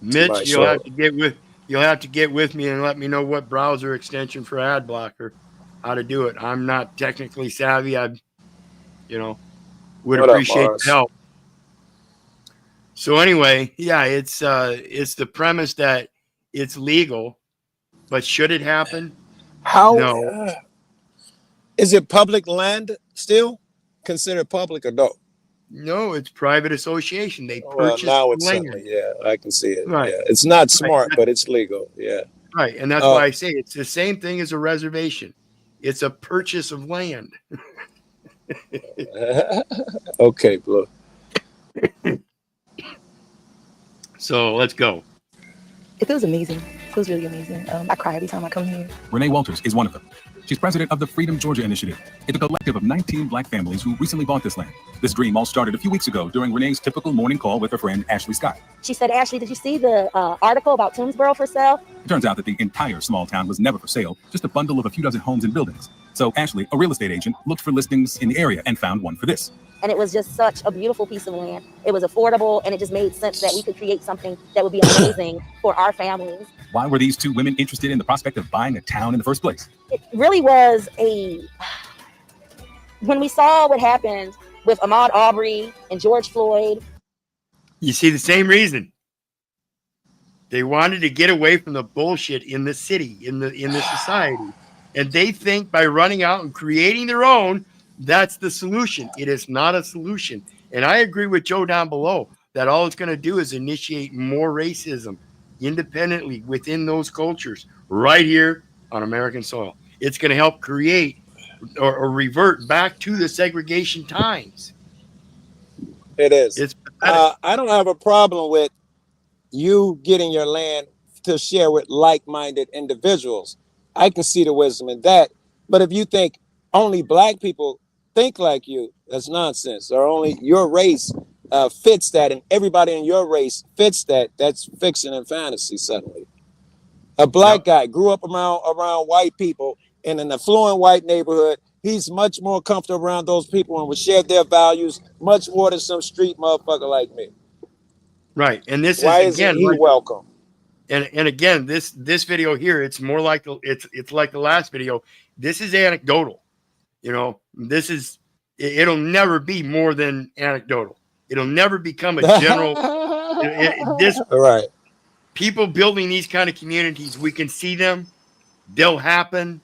Mitch, you'll have to get with me and let me know what browser extension for ad blocker, how to do it. I'm not technically savvy. Would appreciate the help. So anyway, yeah, it's the premise that it's legal, but should it happen? No. Is it public land still? Considered public or no? No, it's private association. They purchase now it's land. something. Yeah, I can see it. Right. Yeah. It's not smart, but it's legal. Yeah. Right. And that's why I say it's the same thing as a reservation. It's a purchase of land. Okay, Blue. So let's go. It feels amazing. It feels really amazing. I cry every time I come here. Renee Walters is one of them. She's president of the Freedom Georgia Initiative. It's a collective of 19 Black families who recently bought this land. This dream all started a few weeks ago during Renee's typical morning call with her friend Ashley Scott. She said, Ashley, did you see the article about Toomsboro for sale? It turns out that the entire small town was never for sale, just a bundle of a few dozen homes and buildings. So Ashley, a real estate agent, looked for listings in the area and found one for this. And it was just such a beautiful piece of land. It was affordable, and it just made sense that we could create something that would be amazing for our families. Why were these two women interested in the prospect of buying a town in the first place? It really was when we saw what happened with Ahmaud Arbery and George Floyd. You see the same reason. They wanted to get away from the bullshit in the city, in the society. And they think by running out and creating their own, that's the solution. It is not a solution. And I agree with Joe down below that all it's going to do is initiate more racism independently within those cultures right here on American soil. It's going to help create or revert back to the segregation times. It is. It's pathetic. I don't have a problem with you getting your land to share with like-minded individuals. I can see the wisdom in that. But if you think only black people think like you, that's nonsense. Or only your race fits that, and everybody in your race fits that, that's fiction and fantasy suddenly. A black guy grew up around white people in an affluent white neighborhood. He's much more comfortable around those people and would share their values much more than some street motherfucker like me. Right. And this Why is isn't again he welcome? And again, this video here, it's more like it's like the last video. This is anecdotal. You know, this is it'll never be more than anecdotal. It'll never become a general this All right. People building these kind of communities, we can see them, they'll happen,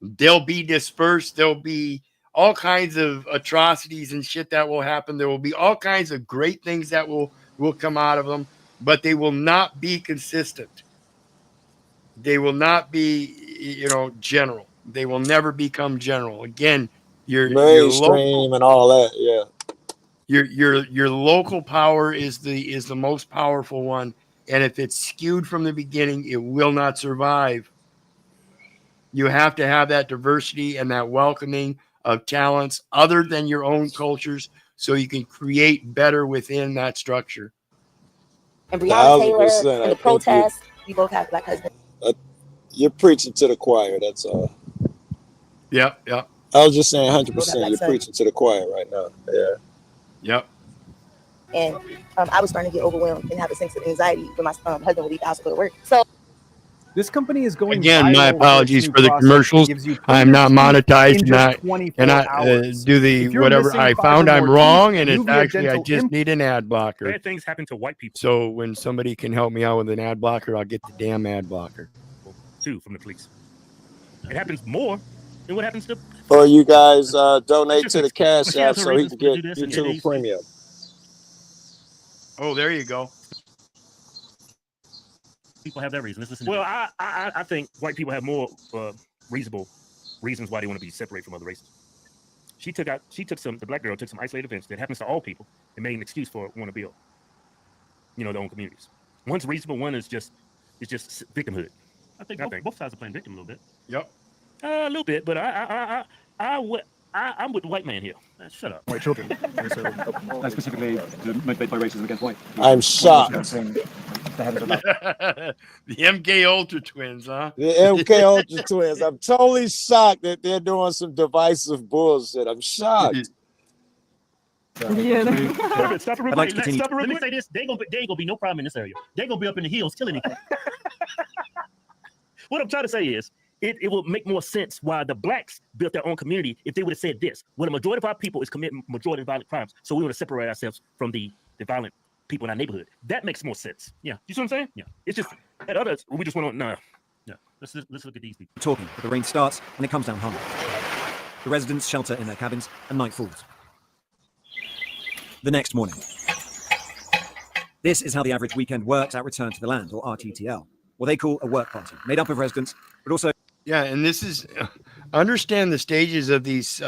they'll be dispersed, there'll be all kinds of atrocities and shit that will happen. There will be all kinds of great things that will come out of them, but they will not be consistent. They will not be, general. They will never become general. Again, your Mainstream local and all that, yeah. Your local power is the most powerful one, and if it's skewed from the beginning, it will not survive. You have to have that diversity and that welcoming of talents other than your own cultures, so you can create better within that structure. And Breonna Taylor and the protests, we both have black husbands. You're preaching to the choir, that's all. Yep. I was just saying 100%. You're preaching to the choir right now. Yeah. Yep. And I was starting to get overwhelmed and have a sense of anxiety when my husband would leave the house to go to work. So this company is going again. My apologies for the commercials. I'm not monetized, and I do the whatever I found. I'm wrong, and it's actually I just need an ad blocker. Bad things happen to white people. So when somebody can help me out with an ad blocker, I'll get the damn ad blocker. Too from the police. It happens more than what happens to. Or you guys donate to the Cash App so he can get YouTube Premium. Oh, there you go. People have their reasons. Well, I think white people have more reasonable reasons why they want to be separated from other races. The black girl took some isolated events that happens to all people and made an excuse for want to build, their own communities. One's reasonable, one is just victimhood. I think both sides are playing victim a little bit. Yep. A little bit, but I'm with the white man here. Shut up. White children. Specifically motivated by racism against white. I'm shocked. The MK Ultra twins, huh? The MK Ultra twins. I'm totally shocked that they're doing some divisive bullshit. I'm shocked. Stop it real quick. Let me say this. There ain't gonna be no problem in this area. They're gonna be up in the hills killing anything. What I'm trying to say is, it will make more sense why the blacks built their own community if they would have said this. Well, the majority of our people is committing majority of violent crimes, so we want to separate ourselves from the violent people in our neighborhood. That makes more sense. Yeah. You see what I'm saying? Yeah. It's just at others, we just want to no. Yeah. Let's look at these people. Talking, but the rain starts and it comes down hard. The residents shelter in their cabins and night falls. The next morning. This is how the average weekend works at Return to the Land, or RTTL, what they call a work party, made up of residents, but also... Yeah, and this is... understand the stages of these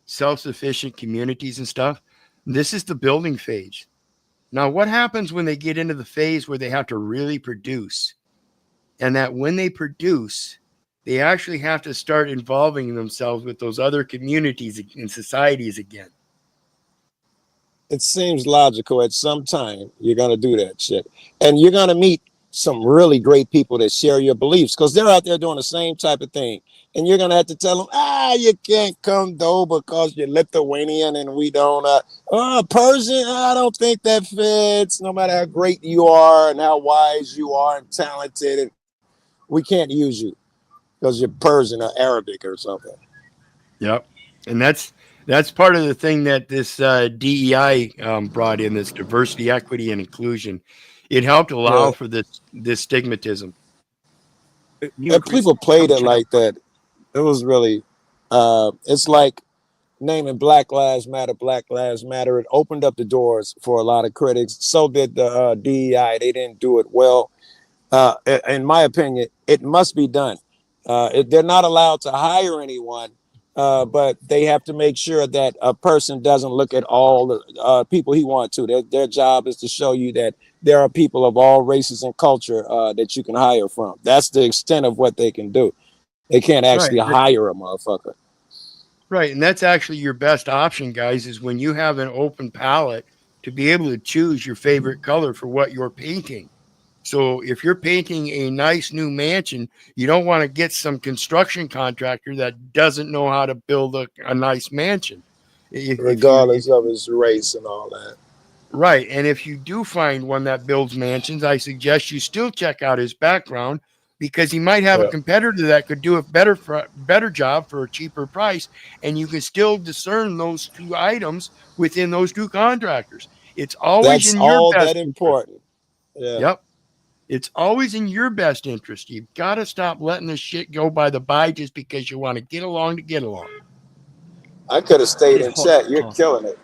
self-sufficient communities and stuff. This is the building phase. Now, what happens when they get into the phase where they have to really produce? And that when they produce, they actually have to start involving themselves with those other communities and societies again. It seems logical at some time you're going to do that shit. And you're going to meet some really great people that share your beliefs because they're out there doing the same type of thing. And you're going to have to tell them, you can't come though because you're Lithuanian and we don't. Persian, I don't think that fits. No matter how great you are and how wise you are and talented, and we can't use you because you're Persian or Arabic or something. Yep. And that's part of the thing that this DEI brought in, this diversity, equity, and inclusion. It helped allow for this stigmatism. And people played it like that. It was really, it's like naming Black Lives Matter, Black Lives Matter. It opened up the doors for a lot of critics. So did the DEI. They didn't do it well. In my opinion, it must be done. They're not allowed to hire anyone, but they have to make sure that a person doesn't look at all the people he wants to. Their job is to show you that there are people of all races and culture that you can hire from. That's the extent of what they can do. They can't actually hire a motherfucker. Right. And that's actually your best option, guys, is when you have an open palette to be able to choose your favorite color for what you're painting. So if you're painting a nice new mansion, you don't want to get some construction contractor that doesn't know how to build a nice mansion. Regardless of his race and all that. Right. And if you do find one that builds mansions, I suggest you still check out his background, because he might have a competitor that could do a better job for a cheaper price, and you can still discern those two items within those two contractors. It's always in your best that important. Yeah. Yep. It's always in your best interest. You've got to stop letting this shit go by just because you want to get along to get along. I could have stayed in chat. You're killing it.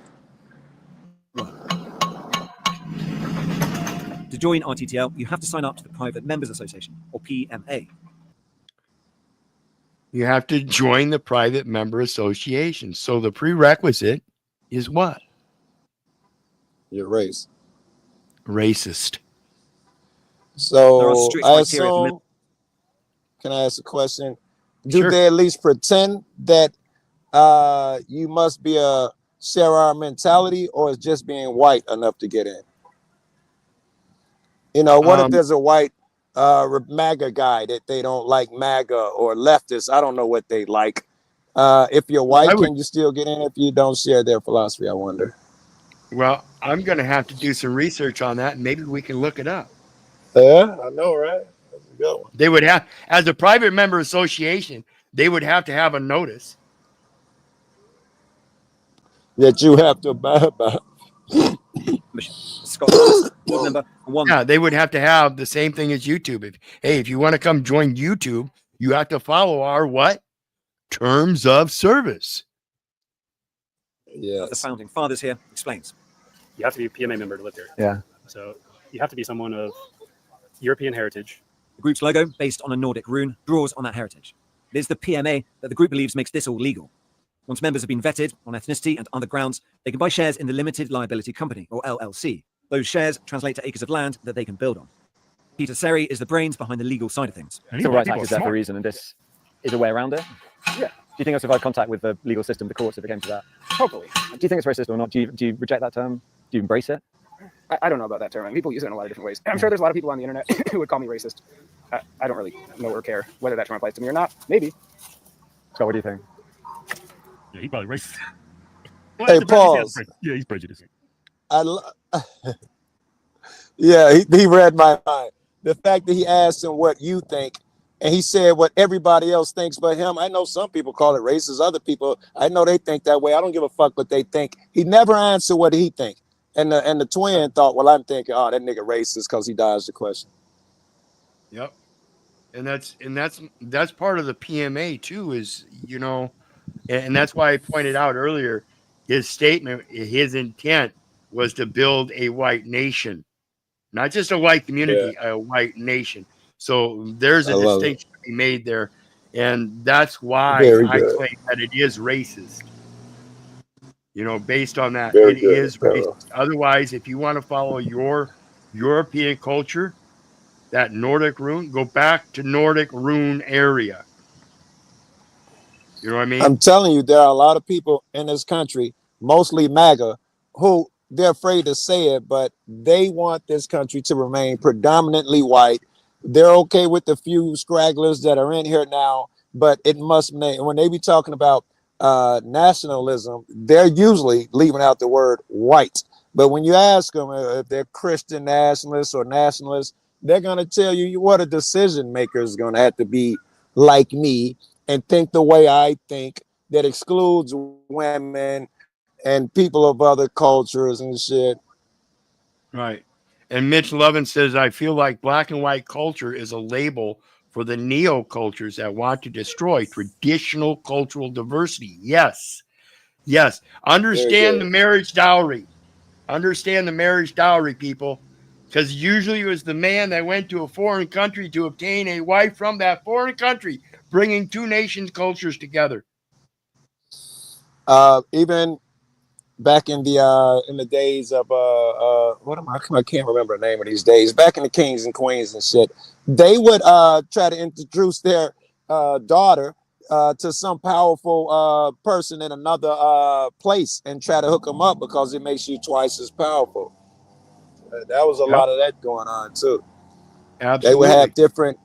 To join RTTL, you have to sign up to the Private Members Association, or PMA. You have to join the Private Member Association. So the prerequisite is what? Your race. Racist. So I assume, can I ask a question? Do they at least pretend that you must be a Sarah mentality, or is just being white enough to get in? You know, what if there's a white MAGA guy that they don't like, MAGA or leftist? I don't know what they like. If you're white, can you still get in if you don't share their philosophy? I wonder. Well, I'm going to have to do some research on that, and maybe we can look it up. Yeah, I know, right? That's a good one. They would have, as a private member association, they would have to have a notice that you have to abide by. Yeah, they would have to have the same thing as YouTube. If you want to come join YouTube, you have to follow our what? Terms of service. Yeah. The founding fathers here explains. You have to be a PMA member to live here. Yeah. So you have to be someone of European heritage. The group's logo, based on a Nordic rune, draws on that heritage. It is the PMA that the group believes makes this all legal. Once members have been vetted on ethnicity and other grounds, they can buy shares in the Limited Liability Company, or LLC. Those shares translate to acres of land that they can build on. Peter Seri is the brains behind the legal side of things. Civil Rights Act is there for a reason, and this is a way around it? Yeah. Do you think that's provide contact with the legal system, the courts, if it came to that? Totally. Do you think it's racist or not? Do you reject that term? Do you embrace it? I don't know about that term. I mean, people use it in a lot of different ways. I'm sure there's a lot of people on the internet who would call me racist. I don't really know or care whether that term applies to me or not. Maybe. Scott, what do you think? Yeah, he probably racist. Hey, pause. Yeah, he's prejudiced. Yeah, he read my mind. The fact that he asked him what you think, and he said what everybody else thinks but him. I know some people call it racist. Other people, I know they think that way. I don't give a fuck what they think. He never answered what he think. And the twin thought, well, I'm thinking, oh, that nigga racist because he dodged the question. Yep. And that's part of the PMA too, is, you know, and that's why I pointed out earlier, his statement, his intent was to build a white nation, not just a white community, a white nation. So there's a distinction to be made there. And that's why I claim that it is racist. You know, based on that, it is racist. Otherwise, if you want to follow your European culture, that Nordic rune, go back to Nordic rune area. You know what I mean? I'm telling you, there are a lot of people in this country, mostly MAGA, who they're afraid to say it, but they want this country to remain predominantly white. They're okay with the few scragglers that are in here now, but it must make, when they be talking about nationalism, they're usually leaving out the word white. But when you ask them if they're Christian nationalists or nationalists, they're going to tell you what a decision maker is going to have to be like me and think the way I think, that excludes women and people of other cultures and shit. Right. And Mitch Levin says, I feel like black and white culture is a label for the neo-cultures that want to destroy traditional cultural diversity. Yes. Yes. Understand the marriage dowry. Understand the marriage dowry, people. Because usually it was the man that went to a foreign country to obtain a wife from that foreign country, bringing two nations' cultures together. Even back in the days of I can't remember the name of these days. Back in the kings and queens and shit, they would try to introduce their daughter to some powerful person in another place and try to hook them up because it makes you twice as powerful. That was a lot of that going on too. Absolutely. They would have different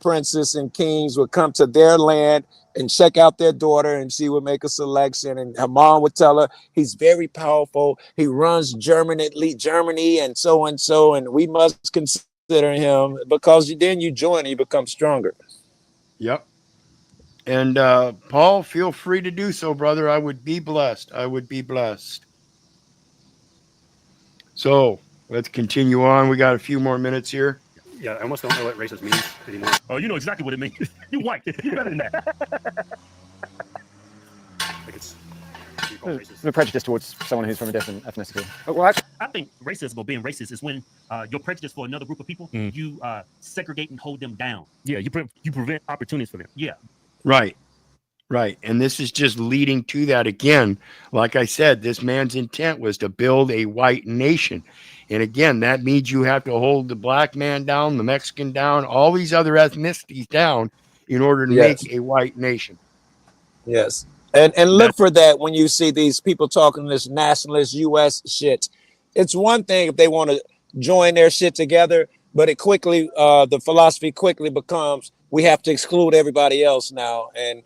princes and kings would come to their land and check out their daughter, and she would make a selection, and her mom would tell her he's very powerful, he runs Germany and so, and we must consider him, because then you join, you become stronger. Yep. And Paul, feel free to do so, brother. I would be blessed. I would be blessed. So let's continue on. We got a few more minutes here. Yeah, I almost don't know what racist means anymore. Oh, you know exactly what it means. You white. You better than that. Like it's the prejudice towards someone who's from a different ethnicity. Well, I think racism or being racist is when you're prejudiced for another group of people. You segregate and hold them down. Yeah, you prevent opportunities for them. Yeah. Right. Right. And this is just leading to that again. Like I said, this man's intent was to build a white nation. And again, that means you have to hold the black man down, the Mexican down, all these other ethnicities down in order to make a white nation. Yes. And look for that when you see these people talking this nationalist U.S. shit. It's one thing if they want to join their shit together, but it quickly, the philosophy quickly becomes, we have to exclude everybody else now. And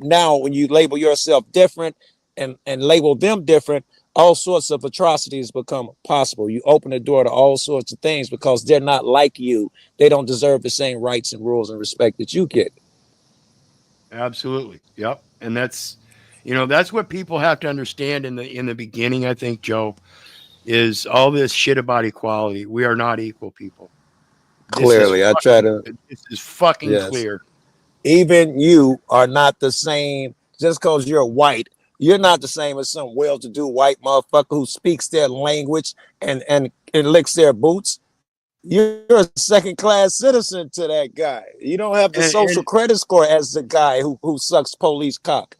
now when you label yourself different and label them different, all sorts of atrocities become possible. You open the door to all sorts of things because they're not like you. They don't deserve the same rights and rules and respect that you get. Absolutely. Yep. And that's, that's what people have to understand in the beginning, I think, Joe, is all this shit about equality. We are not equal people. Clearly, this is fucking clear. Even you are not the same just because you're white. You're not the same as some well-to-do white motherfucker who speaks their language and licks their boots. You're a second-class citizen to that guy. You don't have the social credit score as the guy who sucks police cock.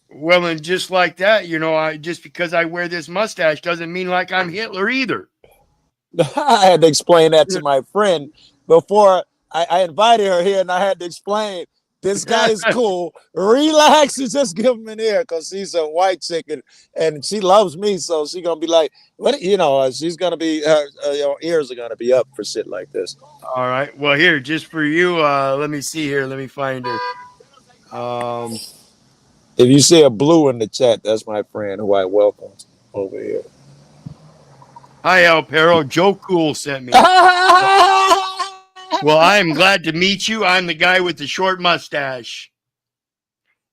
Well, and just like that, just because I wear this mustache doesn't mean like I'm Hitler either. I had to explain that to my friend before I invited her here, and I had to explain, this guy is cool. Relax and just give him an ear, because she's a white chick and she loves me, so she's gonna be like, what? She's gonna be, her ears are gonna be up for shit like this. All right. Well, here, just for you, let me see here. Let me find her. If you see a blue in the chat, that's my friend who I welcome over here. Hi, El Perro. Joe Cool sent me. Well, I am glad to meet you. I'm the guy with the short mustache.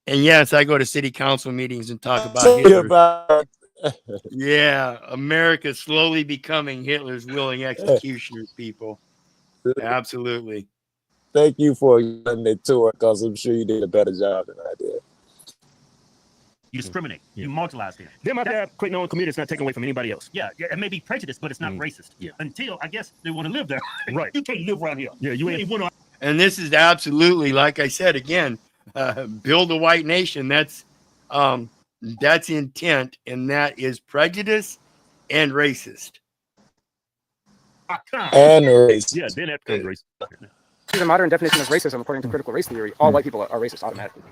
And yes, I go to city council meetings and talk about Hitler. Yeah, America's slowly becoming Hitler's willing executioners, people. Absolutely. Thank you for letting it to her, because I'm sure you did a better job than I did. You discriminate. You marginalize them. Them out there creating their own community is not taken away from anybody else. Yeah, it may be prejudice, but it's not racist. Yeah. Until, I guess, they want to live there. Right. You can't live around here. Yeah, you ain't want to. And this is absolutely, like I said, again, build a white nation. That's intent, and that is prejudice and racist. And racist. Yeah, then that becomes racist. The modern definition of racism, according to critical race theory, all white people are racist automatically.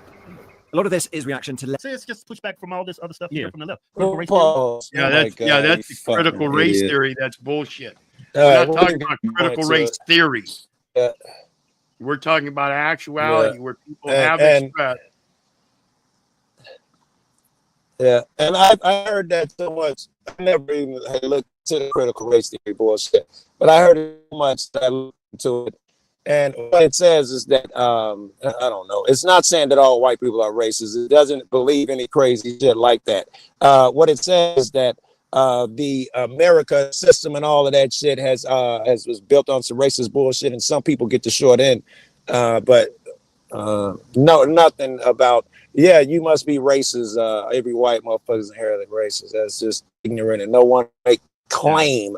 A lot of this is reaction to left. So it's just pushback from all this other stuff from the left. That's critical race theory. That's bullshit. We're not talking about critical race theory. We're talking about actuality where people have expressed. Yeah, and I heard that so much. I never even had looked to the critical race theory bullshit, but I heard it so much that I looked into it. And what it says is that, I don't know, it's not saying that all white people are racist. It doesn't believe any crazy shit like that. What it says is that the America system and all of that shit has was built on some racist bullshit, and some people get the short end. But no, nothing about, yeah, you must be racist. Every white motherfucker is inherently racist. That's just ignorant, and no one make claim.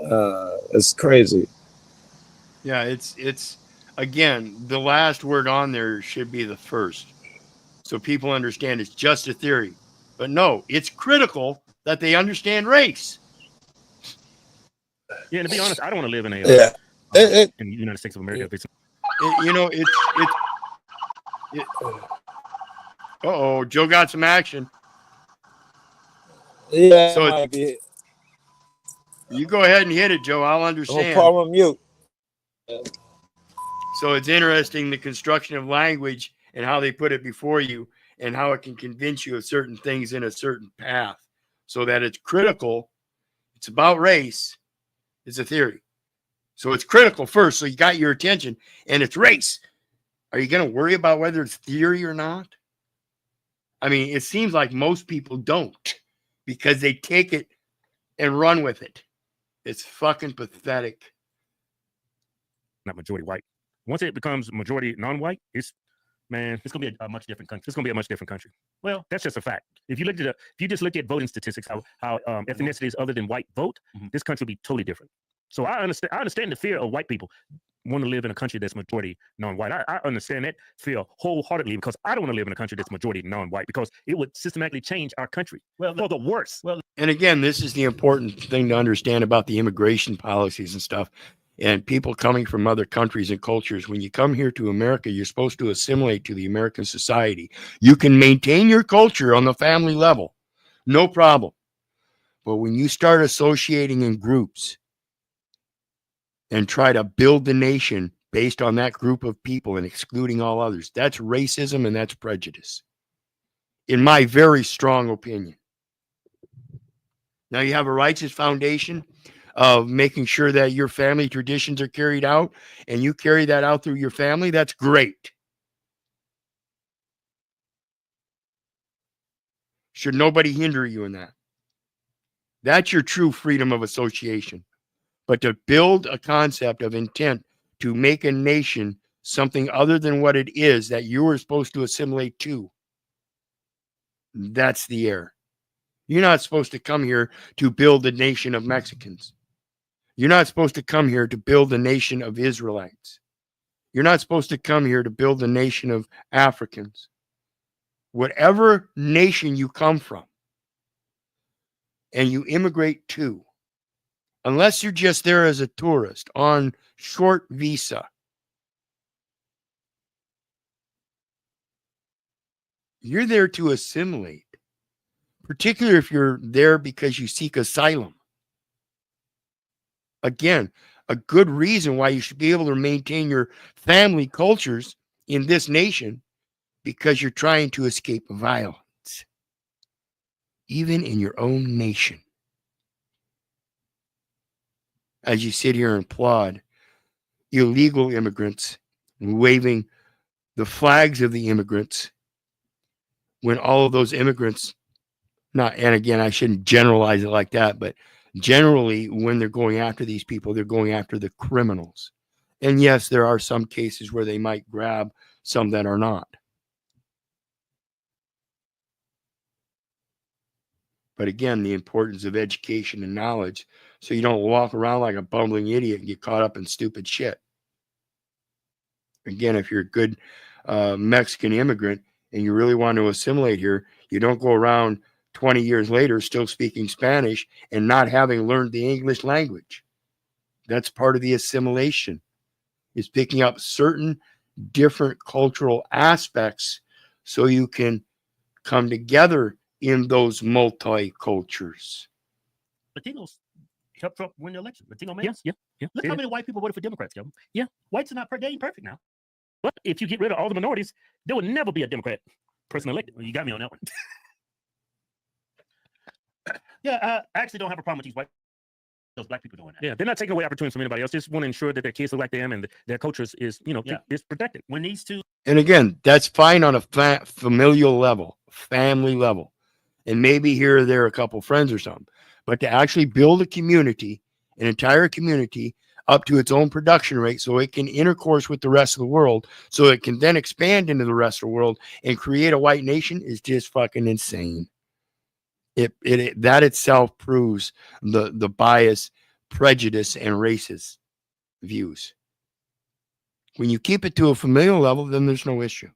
It's crazy. Yeah, it's again, the last word on there should be the first, so people understand it's just a theory. But no, it's critical that they understand race. Yeah, and to be honest, I don't want to live in a in the United States of America. You know, uh-oh, Joe got some action. Yeah, so might be. You go ahead and hit it, Joe. I'll I'm understand. gonna put on mute. So it's interesting, the construction of language and how they put it before you and how it can convince you of certain things in a certain path, so that it's critical. It's about race. It's a theory. So it's critical first. So you got your attention, and it's race. Are you going to worry about whether it's theory or not? I mean, it seems like most people don't, because they take it and run with it. It's fucking pathetic. Not majority white. Once it becomes majority non-white, it's gonna be a much different country. It's gonna be a much different country. Well, that's just a fact. If you just look at voting statistics, how ethnicities other than white vote, this country would be totally different. So I understand the fear of white people want to live in a country that's majority non-white. I understand that fear wholeheartedly, because I don't want to live in a country that's majority non-white, because it would systematically change our country for the worse. And again, this is the important thing to understand about the immigration policies and stuff. And people coming from other countries and cultures, when you come here to America, you're supposed to assimilate to the American society. You can maintain your culture on the family level, no problem. But when you start associating in groups and try to build the nation based on that group of people and excluding all others, that's racism and that's prejudice, in my very strong opinion. Now, you have a righteous foundation of making sure that your family traditions are carried out, and you carry that out through your family. That's great. Should nobody hinder you in that? That's your true freedom of association. But to build a concept of intent to make a nation something other than what it is that you were supposed to assimilate to, that's the error. You're not supposed to come here to build a nation of Mexicans. You're not supposed to come here to build a nation of Israelites. You're not supposed to come here to build a nation of Africans. Whatever nation you come from and you immigrate to, unless you're just there as a tourist on short visa, you're there to assimilate, particularly if you're there because you seek asylum. Again, a good reason why you should be able to maintain your family cultures in this nation, because you're trying to escape violence, even in your own nation. As you sit here and applaud illegal immigrants and waving the flags of the immigrants, when all of those immigrants, and again, I shouldn't generalize it like that, but generally, when they're going after these people, they're going after the criminals. And yes, there are some cases where they might grab some that are not. But again, the importance of education and knowledge, so you don't walk around like a bumbling idiot and get caught up in stupid shit. Again, if you're a good Mexican immigrant and you really want to assimilate here, you don't go around 20 years later still speaking Spanish and not having learned the English language. That's part of the assimilation, is picking up certain different cultural aspects so you can come together in those multi-cultures. Latinos helped Trump win the election. Latino males. Yeah. Look how many white people voted for Democrats, Kevin. Yeah, whites are not they ain't perfect now. But if you get rid of all the minorities, there would never be a Democrat person elected. Well, you got me on that one. Yeah, I actually don't have a problem with those black people doing that. Yeah, they're not taking away opportunities from anybody else. Just want to ensure that their kids look like them and their cultures is, is protected. When these two, and again, that's fine on a familial level, family level, and maybe here or there a couple friends or something. but to actually build a community, an entire community, up to its own production rate so it can intercourse with the rest of the world, so it can then expand into the rest of the world and create a white nation is just fucking insane. It that itself proves the bias, prejudice, and racist views. When you keep it to a familial level, then there's no issue.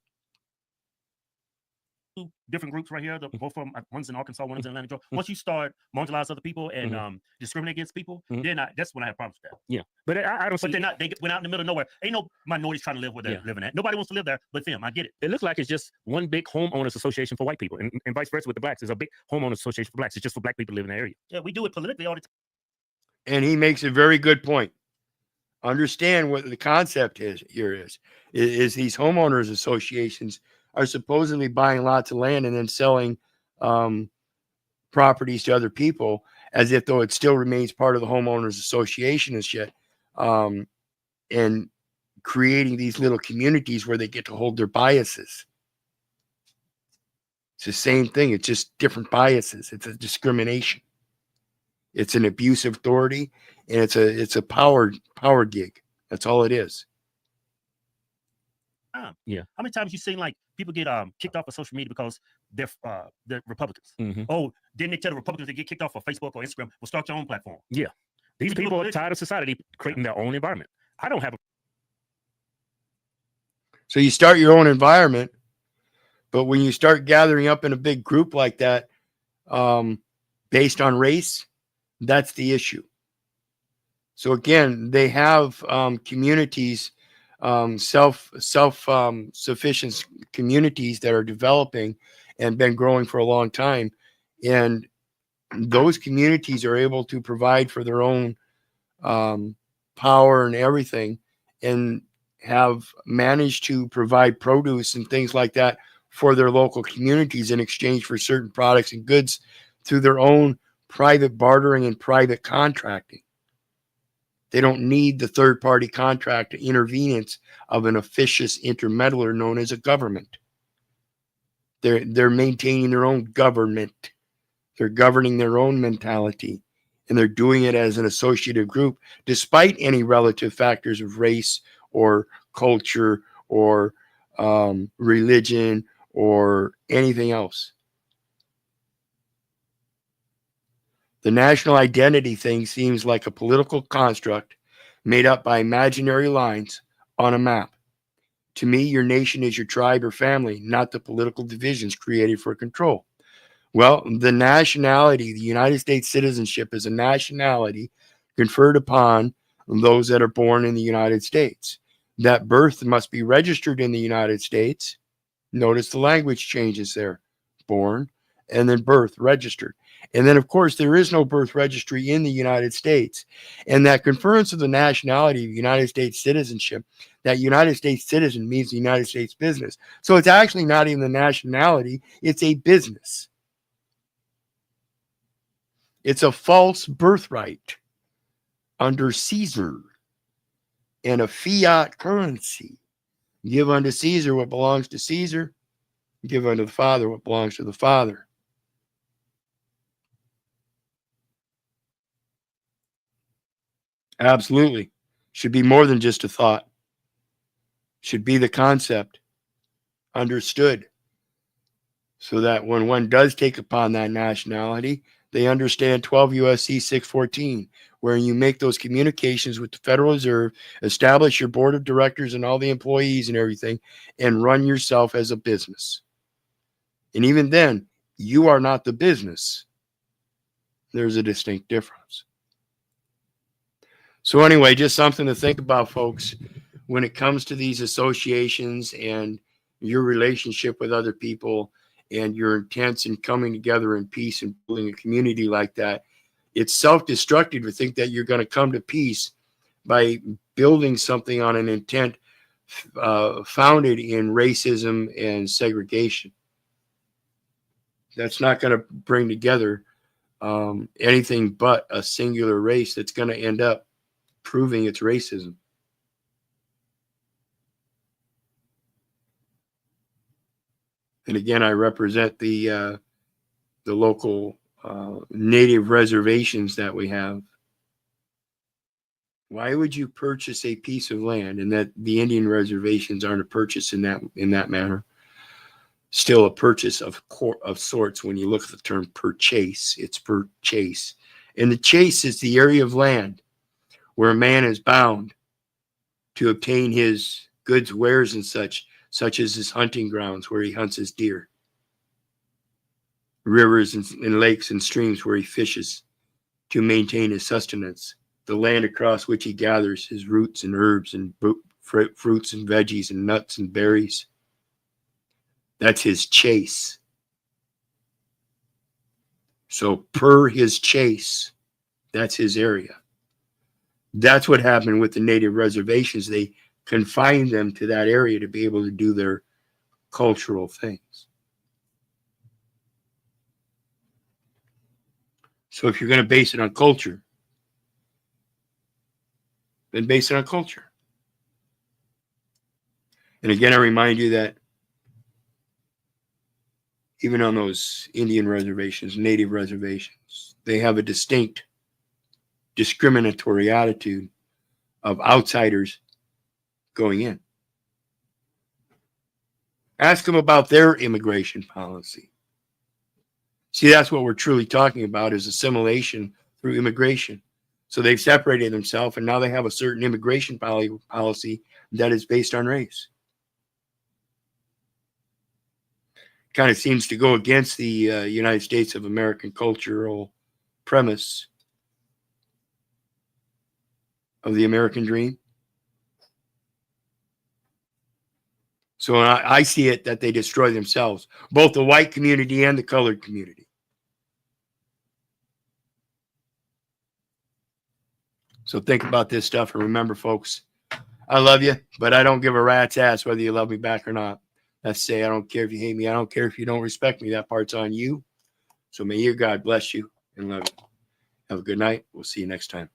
Different groups right here. Both of them, one's in Arkansas, one's in Atlanta, Georgia. Once you start marginalize other people and discriminate against people, then that's when I have problems with that. Yeah, but I don't. But they're not. They went out in the middle of nowhere. Ain't no minorities trying to live where they're living at. Nobody wants to live there, but them. I get it. It looks like it's just one big homeowners association for white people, and vice versa with the blacks. There's a big homeowners association for blacks. It's just for black people living in the area. Yeah, we do it politically all the time. And he makes a very good point. Understand what the concept is these homeowners associations are supposedly buying lots of land and then selling properties to other people as if though it still remains part of the homeowners association and shit, and creating these little communities where they get to hold their biases. It's the same thing. It's just different biases. It's a discrimination. It's an abuse of authority, and it's a power gig. That's all it is. Yeah. How many times you seen like people get kicked off of social media because they're Republicans? Oh, didn't they tell the Republicans to get kicked off of Facebook or Instagram? Well, start your own platform. Yeah. These people are tired of society creating their own environment. I don't have a. So you start your own environment, but when you start gathering up in a big group like that, based on race, that's the issue. So again, they have communities, self-sufficient communities that are developing and been growing for a long time, and those communities are able to provide for their own power and everything, and have managed to provide produce and things like that for their local communities in exchange for certain products and goods through their own private bartering and private contracting. They don't need the third-party contract intervenence of an officious intermeddler known as a government. They're maintaining their own government. They're governing their own mentality, and they're doing it as an associative group, despite any relative factors of race or culture or religion or anything else. The national identity thing seems like a political construct made up by imaginary lines on a map. To me, your nation is your tribe or family, not the political divisions created for control. Well, the nationality, the United States citizenship, is a nationality conferred upon those that are born in the United States. That birth must be registered in the United States. Notice the language changes there. Born, and then birth registered. And then, of course, there is no birth registry in the United States. And that conference of the nationality of United States citizenship, that United States citizen means the United States business. So it's actually not even the nationality, it's a business. It's a false birthright under Caesar and a fiat currency. Give unto Caesar what belongs to Caesar. Give unto the Father what belongs to the Father. Absolutely. Should be more than just a thought. Should be the concept understood, so that when one does take upon that nationality, they understand 12 U.S.C. 614, where you make those communications with the Federal Reserve, establish your board of directors and all the employees and everything, and run yourself as a business. And even then, you are not the business. There's a distinct difference. So anyway, just something to think about, folks, when it comes to these associations and your relationship with other people and your intents in coming together in peace and building a community like that. It's self-destructive to think that you're going to come to peace by building something on an intent founded in racism and segregation. That's not going to bring together anything but a singular race that's going to end up proving its racism. And again, I represent the local native reservations that we have. Why would you purchase a piece of land? And that the Indian reservations aren't a purchase in that manner. Still a purchase of sorts when you look at the term purchase. It's purchase. And the chase is the area of land where a man is bound to obtain his goods, wares, and such as his hunting grounds where he hunts his deer, rivers and lakes and streams where he fishes to maintain his sustenance, the land across which he gathers his roots and herbs and fruits and veggies and nuts and berries. That's his chase. So per his chase, that's his area. That's what happened with the native reservations. They confined them to that area to be able to do their cultural things. So if you're going to base it on culture, then base it on culture. And again, I remind you that even on those Indian reservations, native reservations, they have a distinct discriminatory attitude of outsiders going in. Ask them about their immigration policy. See, that's what we're truly talking about, is assimilation through immigration. So they've separated themselves, and now they have a certain immigration policy that is based on race. Kind of seems to go against the United States of American cultural premise of the American dream. So I see it that they destroy themselves, both the white community and the colored community. So think about this stuff, and remember, folks, I love you, but I don't give a rat's ass whether you love me back or not. That's say, I don't care if you hate me. I don't care if you don't respect me. That part's on you. So may your God bless you and love you. Have a good night. We'll see you next time.